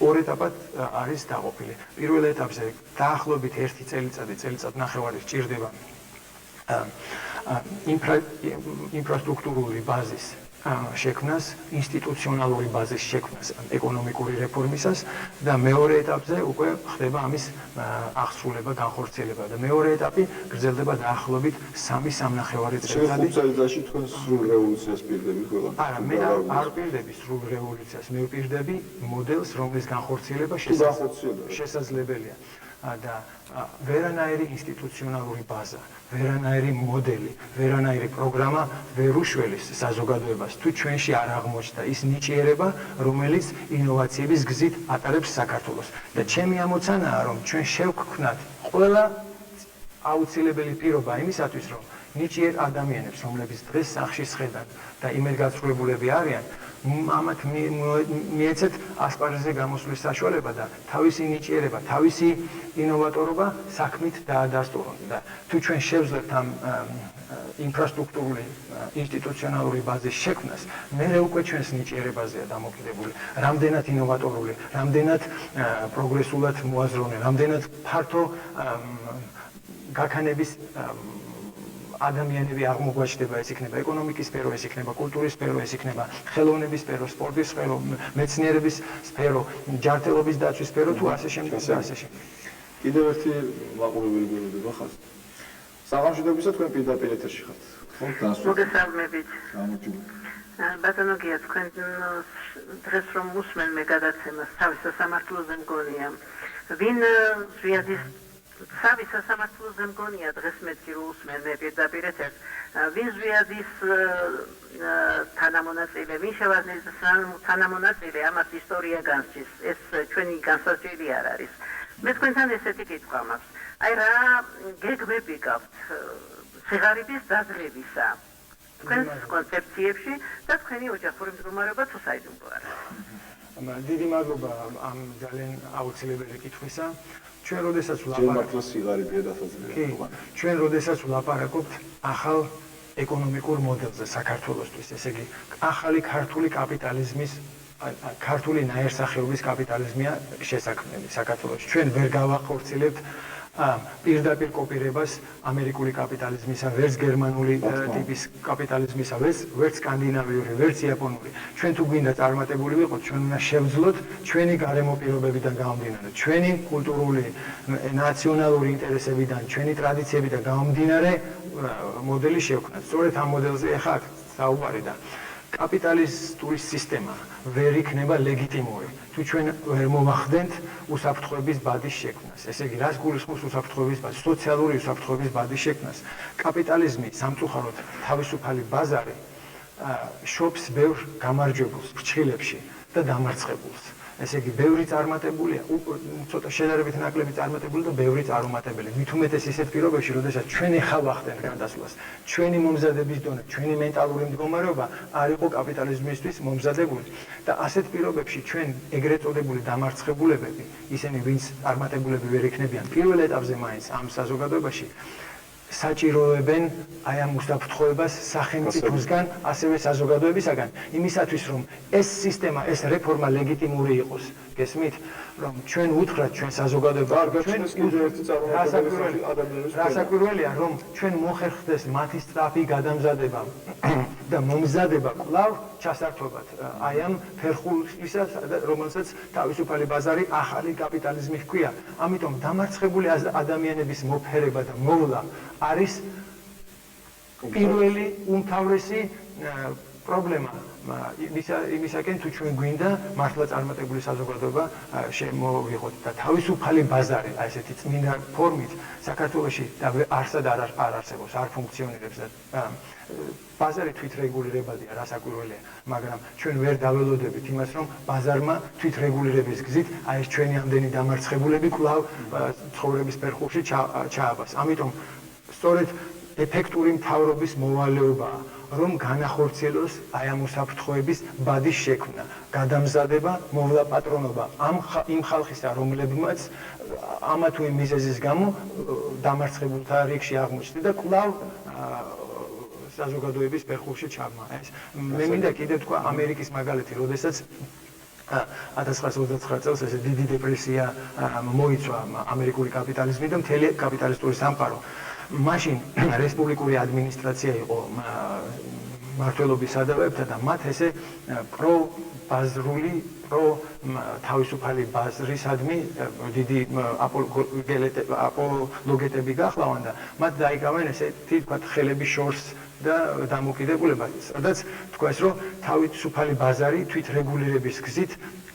ორ ეტაპად არის დაყოფილი. პირველ ეტაპზე დაახლოებით 1 წელიწად ნახევარი სჭირდება ინფრასტრუქტურული ბაზის შექმნას, ინსტიტუციონალური ბაზის შექმნას ეკონომიკური რეფორმისას და მეორე ეტაპზე უკვე ხდება ამის აღსრულება, განხორციელება და მეორე ეტაპი გრძელდება დაახლოებით 3-3.5 წელიწადი. 5 წელიწადში თქვენ სრულ რევოლუციას პირდებით ყველა? არა, მე არ პირდები სრულ რევოლუციას, მე ვპირდები მოდელს, რომლის განხორციელება შესაძლებელია. და ვერანაირი ინსტიტუციონალური ბაზა, ვერანაირი მოდელი, ვერანაირი პროგრამა ვერ უშველის საზოგადოებას თუ ჩვენში არ აღმოჩნდა ის ნიჭიერება, რომელიც ინოვაციების გზით ატარებს საქართველოს. და ჩემი ამოცანაა, რომ ჩვენ შევქმნათ ყველა აუცილებელი პირობა იმისათვის, რომ ნიჭიერ ადამიანებს, რომლებიც დღეს სახლში სხედან და იმედგაცრუებულები არიან, ამათ მიეცეთ ასპარეზზე გამოსვლის საშუალება და თავისი ნიჭიერება, თავისი ინოვატორობა საქმით დაადასტურონ და თუ ჩვენ შევძლებთ ამ ინფრასტრუქტურული ინსტიტუციონალური ბაზის შექმნას, მერე უკვე ჩვენს ნიჭიერებაზეა დამოკიდებული, რამდენად ინოვატორული, რამდენად პროგრესულად მოაზროვნე, რამდენად ფართო გაქანების ადამიანები აღმოგვაჩნდება, ეს იქნება ეკონომიკის სფერო, ეს იქნება კულტურის სფერო, ეს იქნება ხელოვნების სფერო, სპორტის სფერო, მეცნიერების სფერო, ჯანმრთელობის დაცვის სფერო თუ ასე შემდეგ და ასე შემდეგ. კიდევ ერთი მაყურებელი გვერდება ხაზ. საღამოშიდობისა თქვენ პირდაპირ ეთერში ხართ. ხო, გასულ. მოგესალმებით. გამარჯობა. ბატონო გია, თქვენ დღეს რომ უსმენ მე გადაცემას თავის სასამართლოზე მგონია. ვინ ზვიადის თავის სასამართლოზე მგონია დღეს მეთქი რომ უსმენ მე პირდაპირ ეთერს. ვინ ზვიადის თანამონაწილე, ვინ შევარდნის თანამონაწილე ამას ისტორია განსჯის. ეს ჩვენი განსაზღვრელი არ არის. მე თქვენთან ესეთი კითხვა მაქვს. აი რა გეგმები გაქვთ სიღარიბის დაძლებისა თქვენს კონცეფციებში და თქვენი ოჯახური მდგომარეობა თუ საიდუმლო არის. დიდი მადლობა ამ ძალიან აუცილებელი კითხვისა. ჩვენ როდესაც ვლაპარაკობთ ახალ ეკონომიკურ მოდელზე საქართველოსთვის, ესე იგი ახალი ქართული კაპიტალიზმის ქართული ნაირსახეობის კაპიტალიზმია შესაქმნელი საქართველოში. ჩვენ ვერ გავახორციელებთ პირდაპირ კოპირებას ამერიკული კაპიტალიზმისა, ვერც გერმანული ტიპის კაპიტალიზმისა, ვერც სკანდინავიური, ვერც იაპონური. ჩვენ თუ გვინდა წარმატებული ვიყოთ, ჩვენ უნდა შევძლოთ ჩვენი გარემო პირობებიდან გამომდინარე, ჩვენი კულტურული, ნაციონალური ინტერესებიდან, ჩვენი ტრადიციებიდან გამომდინარე მოდელი შევქმნათ. სწორედ ამ მოდელზე ახლა საუბარი და კაპიტალისტური სისტემა ვერ იქნება ლეგიტიმური, თუ ჩვენ ვერ მოვახდენთ უსაფრთხოების ბადის შექმნას. ესე იგი, რას გულისხმობს უსაფრთხოების ბადი, სოციალური უსაფრთხოების ბადის შექმნას. კაპიტალიზმი სამწუხაროდ თავისუფალი ბაზარი შობს ბევრ გამარჯვებულს, ფრჩხილებში და დამარცხებულს. ესე იგი, ბევრი წარმატებულია, ცოტა შედარებით ნაკლები წარმატებული და ბევრი წარუმატებელი. მით უმეტეს ისეთ პირობებში, როდესაც ჩვენ ახალ ვახდენთ გადასვლას, ჩვენი მომზადების დონე, ჩვენი მენტალური მდგომარეობა არ იყო კაპიტალიზმისთვის მომზადებული და ასეთ პირობებში ჩვენ ეგრეთ წოდებული დამარცხებულებები, ისინი ვინც წარმატებულები ვერ იქნებიან პირველ ეტაპზე მაინც ამ საზოგადოებაში საჭიროებენ აი ამ უსაფრთხოებას სახელმწიფოსგან, ასევე საზოგადოებისაგან, იმისათვის რომ ეს სისტემა, ეს რეფორმა ლეგიტიმური იყოს. გესმით, რომ ჩვენ უთხრათ ჩვენ საზოგადოებაში, ჩვენ რასაკვირველია, რომ ჩვენ მოხერხდეს მათი სწრაფი გადამზადება და მომზადება კვლავ ჩასართობად აი ამ ფერხულისა, რომელსაც თავისუფალი ბაზარი ახალი კაპიტალიზმი ჰქვია. ამიტომ დამარცხებული ადამიანების მოფერება და მოვლა არის პირველი უმთავრესი პრობლემა იმისაკენ თუ ჩვენ გვინდა მართლა წარმატებული საზოგადოება შემოვიღოთ და თავისუფალი ბაზარი აი ესეთი წმინდა ფორმით საქართველოში არსად არ არსებობს, არ ფუნქციონირებს და ბაზარი თვითრეგულირებადია, რასაკვირველია, მაგრამ ჩვენ ვერ დაველოდებით იმას, რომ ბაზარმა თვითრეგულირების გზით აი ეს ჩვენი ამდენი დამარცხებულები კვლავ ცხოვრების ფერხულში ჩააბას. ამიტომ სწორედ ეფექტური მთავრობის მოვალეობაა, რომ განახორციელოს აი ამ უსაფრთხოების ბადის შექმნა, გადამზადება, მოვლა პატრონობა იმ ხალხისა, რომლებმაც ამა თუ იმ მიზეზის გამო დამარცხებულთა რიგში აღმოჩნდა და კვლავ საზოგადოების ფერხულში ჩაბმა. მე მინდა კიდევ თქვა ამერიკის მაგალითი, როდესაც 1929 წელს ეს დიდი დეპრესია მოიცვა ამერიკული კაპიტალიზმი და მთელი კაპიტალისტური სამყარო. მაშინ რესპუბლიკური ადმინისტრაცია იყო მმართველობის სადავეებთან და მათ ესე პრობაზრული, თავისუფალი ბაზრისადმი დიდი აპოლოგეტები გახლავან და მათ დაიკავენ ესეთი თქვათ ხელების შორს და დამოკიდებულება, სადაც თქვას რომ თავისუფალი ბაზარი თვითრეგულირების გზით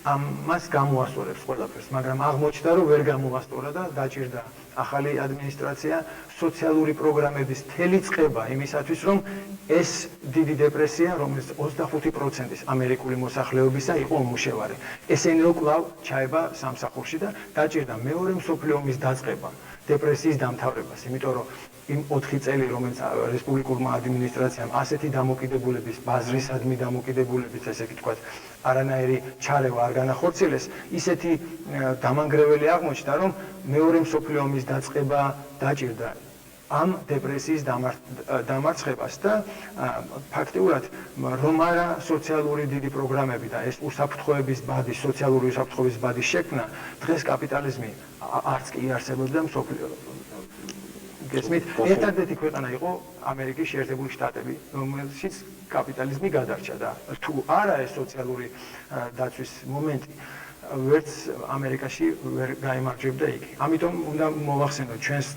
ამას გამოასწორებს ყველაფერს, მაგრამ აღმოჩნდა რომ ვერ გამოასწორა და დაჭირდა ახალი ადმინისტრაცია სოციალური პროგრამების მთელი წყება იმისათვის, რომ ეს დიდი დეპრესია, რომელიც 25%-ის ამერიკული მოსახლეობისა იყო უმუშევარი, ესენიო კვლავ ჩაება სამსახურში და დაჭირდა მეორე მსოფლიო ომის დაწყება დეპრესიის დამთავრებას, იმიტომ რომ იმ 4 წელი, რომელიც რესპუბლიკურმა ადმინისტრაციამ ასეთი დამოკიდებულების, ბაზრისადმი დამოკიდებულების, ესე ვთქვათ, არანაირი ჩარევა არ განახორციელეს, ისეთი დამანგრეველი აღმოჩნდა, რომ მეორე მსოფლიო ომის დაწყება დაჭირდა ამ დეპრესიის დამარცხებას და ფაქტიურად რომ არა სოციალური დიდი პროგრამები და ეს უსაფრთხოების ბადი, სოციალური უსაფრთხოების ბადის შექმნა, დღეს კაპიტალიზმი არც კი არსებობდა მსოფლიო გესმით, ერთადერთი ქვეყანა იყო ამერიკის შეერთებული შტატები, რომელშიც კაპიტალიზმი გადარჩა და თუ არა ეს სოციალური დაცვის მომენტი ვერც ამერიკაში ვერ გაიმარჯვებდა იგი. ამიტომ უნდა მოვახსენოთ ჩვენს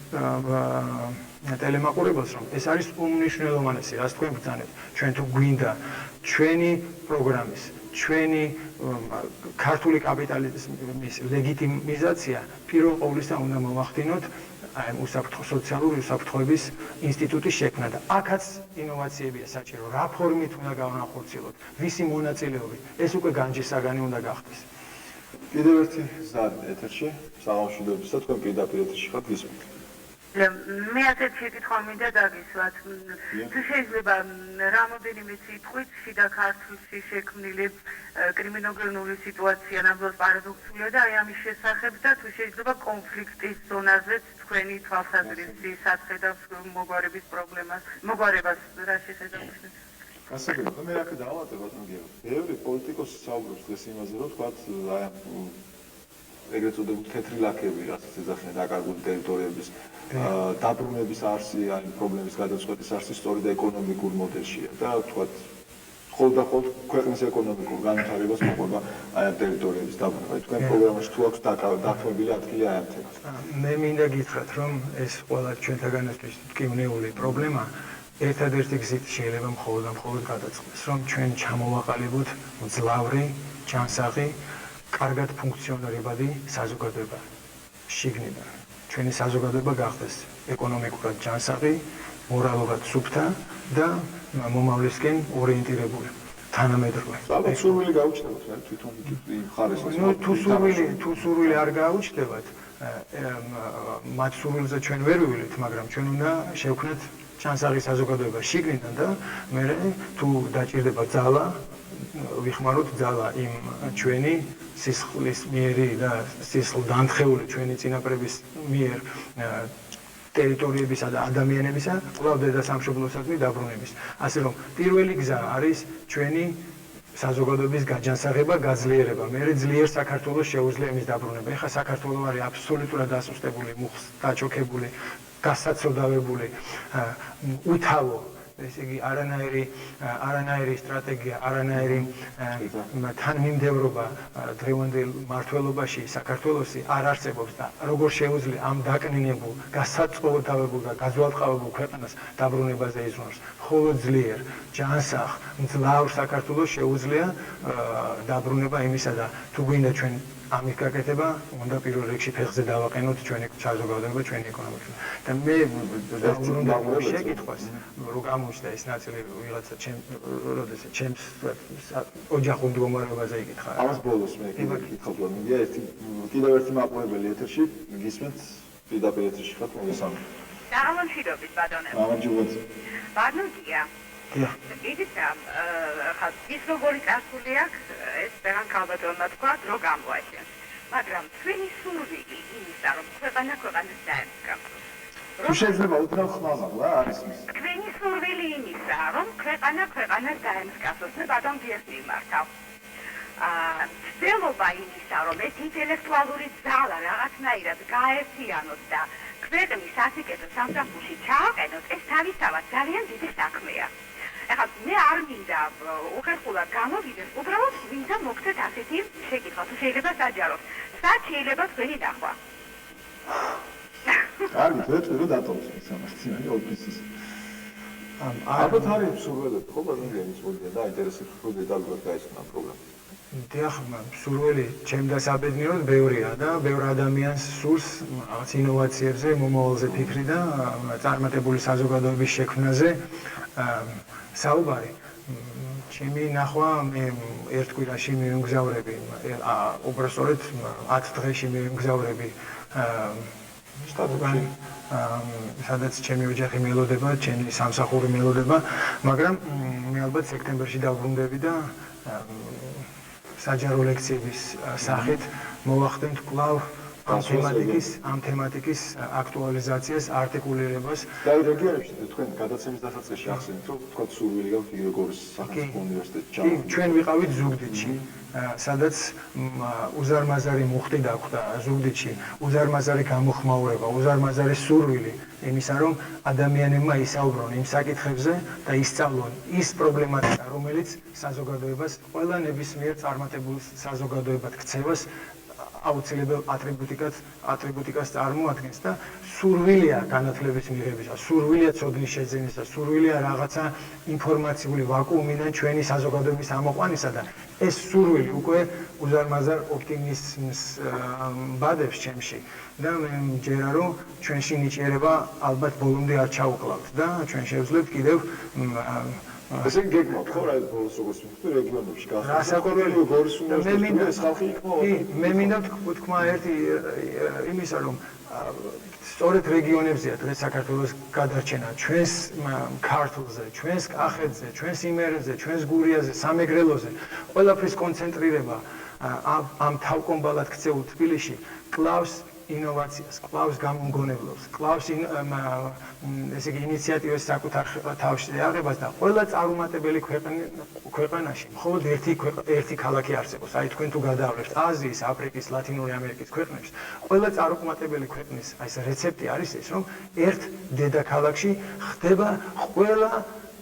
ტელემაყურებელს, რომ ეს არის უმნიშვნელოვანესი, რაც თქვენ ბრძანებთ. ჩვენ თუ გვინდა ჩვენი პროგრამის, ჩვენი ქართული კაპიტალიზმის ლეგიტიმიზაცია, პირველ ყოვლისა უნდა მოვახდინოთ აი სოციალური უსაფრთხოების ინსტიტუტის შექმნა და აქაც ინოვაციებია საჭირო. რა ფორმით უნდა გავანახორციელოთ, ვისი მონაწილეობით, ეს უკვე განჯისაგანი უნდა გახდეს. კიდევ ერთი ზარი ეთერში, საღამოშვიდობისა, თქვენ პირდაპირ ეთერში ხართ, გისმენთ. მე ასეთ შეკითხვა მინდა დაგისვათ. თუ შეიძლება რამოდენიმე სიტყვით შიდა ქართლში შექმნილი კრიმინოგენური სიტუაცია ნამდვილად პარადოქსულია და აი ამის შესახებ და თუ შეიძლება კონფლიქტის ზონაზეც თქვენი თვალსაზრისი სახედავს მოგვარების პრობლემას, მოგვარებას რა შეხედავთ? გასაგებია, მე აქ დავატე ბატონო. ბევრი პოლიტიკოსი საუბრობს დღეს იმაზე, რომ თქვათ აი ეგრეთ წოდებული თეთრი ლაქები, რასაც ეძახიან დაკარგული ტერიტორიების დაბრუნების არსი, აი პრობლემის გადაწყვეტის არსი სწორი და ეკონომიკურ მოდელშია და თქვათ მხოლოდ და მხოლოდ ქვეყნის ეკონომიკურ განვითარებას მოყვება აი ამ ტერიტორიების დაბრუნება. თქვენ პროგრამაში თუ აქვს დათმობილი ადგილი აი ამ თემას. მე მინდა გითხრათ, რომ ეს ყველა ჩვენთაგანისთვის მტკივნეული პრობლემა ერთადერთი გზით შეიძლება მხოლოდ და მხოლოდ გადაწყდეს, რომ ჩვენ ჩამოვაყალიბოთ მძლავრი, ჯანსაღი, კარგად ფუნქციონირებადი საზოგადოება შიგნიდან. ჩვენი საზოგადოება გახდეს ეკონომიკურად ჯანსაღი, მორალურად სუფთა და მომავლისკენ ორიენტირებული. თანამედროვე. ალბათ სურვილი გაუჩნდებათ, რა თვითონ იმ ხარეს ეს. თუ სურვილი არ გაუჩნდებათ, მათ სურვილზე ჩვენ ვერ ვივლით, მაგრამ ჩვენ უნდა შევქმნათ ჯანსაღი საზოგადოება შიგნიდან და მე თუ დაჭირდება ძალა, ვიხმაროთ ძალა იმ ჩვენი სისხლის მიერი და სისხლდანთხეული ჩვენი წინაპრების მიერ ტერიტორიებისა და ადამიანებისა კვლავ დედასამშობლოსადმი დაბრუნების. ასე რომ პირველი გზა არის ჩვენი საზოგადოების გაჯანსაღება, გაძლიერება. მე ძლიერ საქართველოს შეუძლია იმის დაბრუნება. ეხლა საქართველოს არის აბსოლუტურად დასუსტებული, მუხს დაჩოქებული, გასაცოდავებული, უთავო, ესე იგი არანაირი სტრატეგია, არანაირი თანმიმდევრობა დღევანდელ მართლობაში საქართველოსი არ არსებობს და როგორ შეუძლია ამ დაკნინებულ, გასაწყვეტავებულ და გაზვალყავებულ ქვეყანას დაბრუნებაზე იზრუნოს. მხოლოდ ძლიერ, ჯანსაღ, მძლავრ საქართველოს შეუძლია დაბრუნება იმისა და თუ გვინდა ჩვენ ამის გაკეთება, უნდა პირველ რიგში ფეხზე დავაყენოთ ჩვენი საზოგადოება, ჩვენი ეკონომიკა. და მე დავუბრუნდები შეკითხვას, რომ გამოჩნდა ეს ნაწილი ვიღაცა როდესაც ჩემს ოჯახურ მდგომარეობაზე იკითხა. ამას ბოლოს მე გითხავ, რომ კიდევ ერთი მაყურებელი ეთერში, გისმენთ პირდაპირ ეთერში ხართ, მოგესალმებით. საღამოშვიდობით ბატონო. გამარჯობათ. ბატონია. იდით ხა ის როგორი წასული აქვს ეს თან ქალბატონმა თქვა რომ გამოაჩენს მაგრამ თქვენი სურვილი იმისა რომ ქვეყანას დაემსგავსოს თუ შეიძლება უთხრა ხმამაღლა არის ის თქვენი სურვილი იმისა რომ ქვეყანას დაემსგავსოს მე ბატონ გიას მიმართავ ცდილობა იმისა რომ ეს ინტელექტუალური ძალა რაღაცნაირად გაერთიანოს და ქვეყნის ასიკეთო სამსახურში ჩააყენოს ეს თავისთავად ძალიან დიდი საქმეა ეხლა მე არ მინდა უხერხულად გამოვიდეს, უბრალოდ მინდა მოგცეთ ასეთი შეკითხვა, თუ შეიძლება საჯაროდ. სად შეიძლება თქვენი ნახვა? კარგი, თქვენ დატოვოთ ეს ამასწინანი ოფისის. ალბათ არის სურვილები, ხო, ბაზარიანის მოდია და ინტერესებს უფრო დეტალურად გაიცნო პრობლემა. დიახ, სურვილი ჩემდასაბედნიეროდ ბევრია და ბევრ ადამიანს სურს რაღაც ინოვაციებზე, მომავალზე ფიქრი და წარმატებული საზოგადოების შექმნაზე საუბარი. ჩემი ნახვა მე ერთ კვირაში მივიმგზავრები, უბრალოდ 10 დღეში მივიმგზავრები შტატში სადაც ჩემი ოჯახი მელოდება, ჩემი სამსახური მელოდება, მაგრამ მე ალბათ სექტემბერში დავბრუნდები და საჯარო ლექციების სახით მოვახდენთ კვლავ ამ თემატიკის აქტუალიზაციას, არტიკულირებას. და რეგიონებში თქვენ გადაცემის დასაწყისში ახსენეთ, რომ თქვა სურვილი გაქვთ იგორგორის სახელმწიფო უნივერსიტეტში ჩამოვიდეთ. ჩვენ ვიყავით ზუგდიდში, სადაც უზარმაზარი მუხტი დაგვდა ზუგდიდში, უზარმაზარი გამოხმაურება, უზარმაზარი სურვილი იმისა, რომ ადამიანებმა ისაუბრონ იმ საკითხებზე და ისწავლონ ის პრობლემატიკა, რომელიც საზოგადოებას, ყველა ნებისმიერ წარმატებულ საზოგადოებად ქცევას აუცილებელ ატრიბუტიკას წარმოადგენს და სურვილია განათლების მიღებისა, სურვილია ცოდნის შეძენისა, სურვილია რაღაცა ინფორმაციული ვაკუუმიდან ჩვენი საზოგადოების ამოყვანისა და ეს სურვილი უკვე უზარმაზარ ოპტიმიზმს ბადებს ჩემში და მე მჯერა რომ ჩვენში ნიჭიერება ალბათ ბოლომდე არ ჩაუკლავთ და ჩვენ შევძლებთ კიდევ ესე გეგმავთ ხო რა ბოლოს როგორც ვთქვი რეგიონებში გასაკუთრებული გორის უნივერსიტეტის ხალხი იქნება მე მინდა ვთქვა ერთი იმისა რომ სწორედ რეგიონებზეა დღეს საქართველოს გადარჩენა ჩვენს ქართლზე, ჩვენს კახეთზე, ჩვენს იმერეთზე, ჩვენს გურიაზე, სამეგრელოზე ყველაფრის კონცენტრირება ამ თავკომბალად ქცეულ თბილისში კლავს ინოვაციას, კლავს გამომგონებლობას, კლავს ესე იგი ინიციატივას საკუთარ თავში აღებას და ყველა წარუმატებელი ქვეყანაში მხოლოდ ერთი ქალაქი არსებობს. აი თქვენ თუ გადაავლებთ აზიის, აფრიკის, ლათინური ამერიკის ქვეყნებს, ყველა წარუმატებელი ქვეყნის აი ეს რეცეპტი არის ეს, რომ ერთ დედაქალაქში ხდება ყველა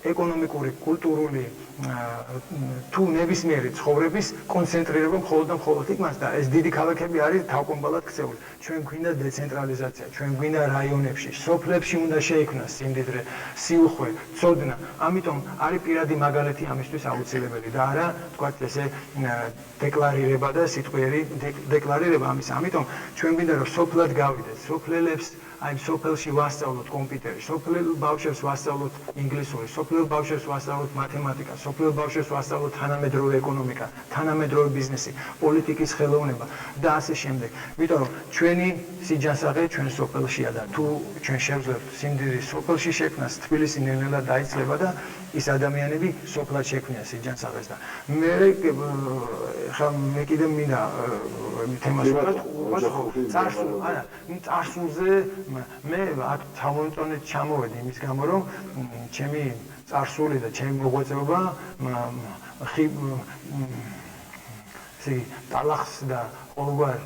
ეკონომიკური, კულტურული თუ ნებისმიერი ცხოვრების კონცენტრირება მხოლოდ და მხოლოდ იქ და ეს დიდი ქალაქები არის თავკომბალად ქცეული. ჩვენ გვინდა დეცენტრალიზაცია, ჩვენ გვინდა რაიონებში, სოფლებში უნდა შეიქმნას სიმდიდრე, სიუხვე, ცოდნა. ამიტომ არის პირადი მაგალითი ამისთვის აუცილებელი და არა თქვათ ესე დეკლარირება და სიტყვიერი დეკლარირება ამის. ამიტომ ჩვენ გვინდა რომ სოფლად გავიდეთ, სოფლელებს აი სოფელში ვასწავლოთ კომპიუტერი, სოფლელ ბავშვებს ვასწავლოთ ინგლისური, სოფლელ ბავშვებს ვასწავლოთ მათემატიკა, სოფლელ ბავშვებს ვასწავლოთ თანამედროვე ეკონომიკა, თანამედროვე ბიზნესი, პოლიტიკის ხელოვნება და ასე შემდეგ. იმიტომ რომ ჩვენი სიჯანსაღე ჩვენ სოფელშია და თუ ჩვენ შევძლებთ სიმდიდრის სოფელში შექმნას, თბილისი ნელ-ნელა დაიცლება და ის ადამიანები სოფლად შექმნიან სიჯანსაღეს და მე კიდე მინდა თემას წარსულზე მე აქ თავმომწონეთ ჩამოვედი იმის გამო რომ ჩემი წარსული და ჩემი მოღვაწეობა ტალახს და ყოველგვარ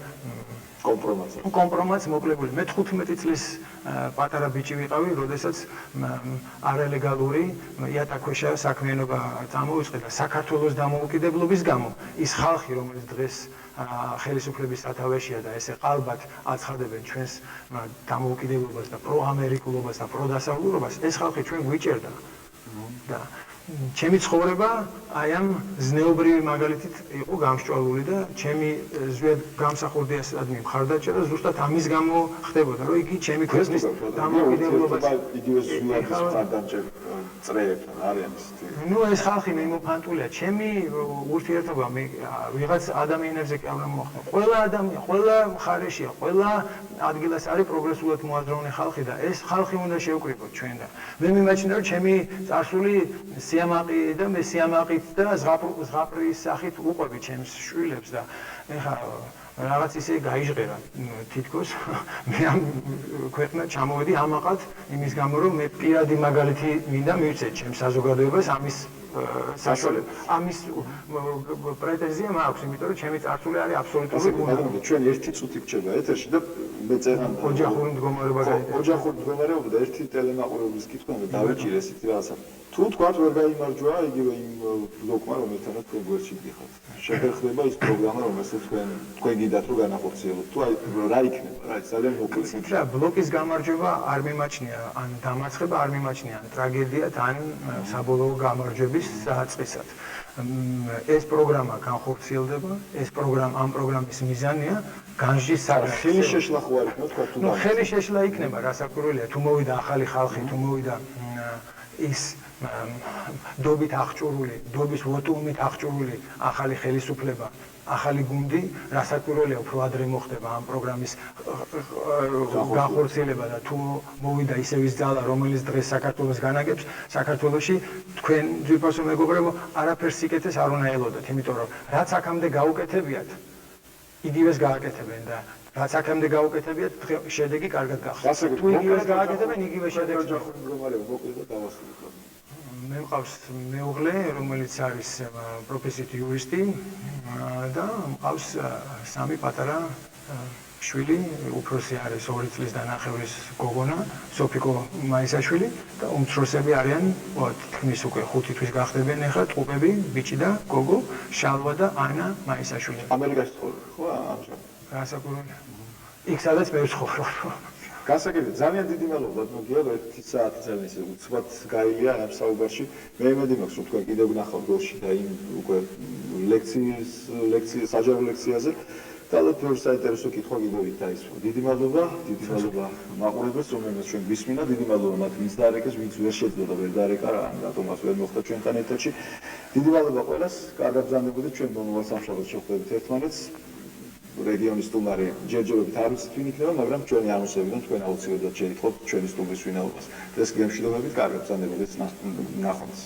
კომპრომატს მოკლებული. მე 15 წლის პატარა ბიჭი ვიყავი, როდესაც არალეგალური იატაკქვეშა საქმიანობა წამოვიწყე და საქართველოს დამოუკიდებლობის გამო ის ხალხი, რომელიც დღეს ხელისუფლების სათავეშია და ესე ყალბად აცხადებენ ჩვენს დამოუკიდებლობას და პროამერიკულობას და პროდასავლურობას, ეს ხალხი ჩვენ გვიჭერდა და ჩემი ცხოვრება აი ამ ზნეობრივი მაგალითით იყო გამსჭვალული და ჩემი ზვიად გამსახურდიასადმი მხარდაჭერა ზუსტად ამის გამო ხდებოდა, რომ იგი ჩემი ქვეყნის დამოუკიდებლობას იგივე ზვიად მხარდაჭერა წრეებთან არიან ისეთი. ნუ ეს ხალხი მე მოფანტულია, ჩემი ურთიერთობა მე ვიღაც ადამიანებზე კი არ მოახდა. ყველა ადამიანი, ყველა მხარეშია, ყველა ადგილას არის პროგრესულად მოაზროვნე ხალხი და ეს ხალხი უნდა შევკრიბოთ ჩვენ და მე მიმაჩნია რომ ჩემი წარსული სიამაყი და მე სიამაყით და ზღაპრის სახით უყვები ჩემს შვილებს და ეხა რაღაც ისე გაიჟღერა თითქოს მე ამ ქვეყნად ჩამოვედი ამაყად იმის გამო რომ მე პირადი მაგალითი მინდა მივცე ჩემს საზოგადოებას ამის საშუალებით ამის პრეტენზია მაქვს იმიტომ რომ ჩემი წარსული არის აბსოლუტური უნიკალური ჩვენ ერთი წუთი გრჩება ეთერში და მე წერან ოჯახური მდგომარეობა გაიგეთ ოჯახური მდგომარეობა და ერთი ტელემაყურებლის კითხვა და დავიჭირე ესეთი რაღაცა თუ თქვათ ვერ გაიმარჯვა იგივე იმ ბლოკმა რომელთანაც თქვენ გვერდში გიხართ შეგეხება ის პროგრამა რომელსაც თქვენ გიდათ რომ განახორციელოთ თუ აი რა იქნება რა ძალიან მოკლედ რა ბლოკის გამარჯვება არ მიმაჩნია ან დამარცხება არ მიმაჩნია ან ტრაგედიად ან საბოლოო გამარჯვების საწყისად ეს პროგრამა განხორციელდება ეს ამ პროგრამის მიზანია განჯის საგანძილება ხელი შეშლა ხო არ იქნება თქვა თუ ნუ ხელი შეშლა იქნება რასაკვირველია თუ მოვიდა ახალი ხალხი თუ მოვიდა ის დობით აღჭურვილი, დობის ვოტუმით აღჭურვილი ახალი ხელისუფლება, ახალი გუნდი, რასაკვირველია უფრო ადრე მოხდება ამ პროგრამის განხორციელება და თუ მოვიდა ისევ ის ძალა, რომელიც დღეს საქართველოს განაგებს, საქართველოში თქვენ ძვირფასო მეგობრებო, არაფერს სიკეთეს არ უნდა ელოდოთ, იმიტომ რომ რაც აქამდე გაუკეთებიათ, იგივეს გააკეთებენ და რაც აქამდე გაუკეთებიათ, შედეგი კარგად გახდება. თუ იგივეს გააკეთებენ, იგივე შედეგი გახდება. მე მყავს მეუღლე, რომელიც არის პროფესიით იურისტი და მყავს სამი პატარა შვილი, უფროსი არის 2 წლის დანახევრის გოგონა, სოფიკო მაისაშვილი და უმცროსები არიან, თქმის უკვე 5 თვის გახდებიან ახლა ტყუპები, ბიჭი და გოგო, შალვა და ანა მაისაშვილი. ამერიკაში ცხოვრობ, ხო, ამჟამად. გასაკვირველია. იქ სადაც მე ვცხოვრობ. გასაგებია, ძალიან დიდი მადლობა მოგია, 1 საათი ძალიან ისე უცბად გაილია ამ საუბარში. მე იმედი მაქვს, რომ თქვენ კიდევ ვნახავთ გოლში და იმ უკვე ლექციის საჯარო ლექციაზე და უფრო საინტერესო კითხვა კიდევ დაისვა. დიდი მადლობა მაყურებელს, რომელსაც ჩვენ გვისმინა, დიდი მადლობა მათ ვინც დაარეკეს, ვინც ვერ შეძლო და ვერ დაარეკა, რატომაც ვერ მოხდა ჩვენთან ეთერში. დიდი მადლობა ყველას, კარგად ბრძანებოდეთ, ჩვენ მომავალ სამშაბათს შევხვდებით ერთმანეთს. რეგიონის სტუმარი ჯერჯერობით არ ვიცით ვინ იქნება, მაგრამ ჩვენი ანონსებიდან თქვენ აუცილებლად შეიტყობთ ჩვენი სტუმრის ვინაობას. დღეს გემშვიდობებით, კარგად ბრძანებოდეთ, ნახვამდის.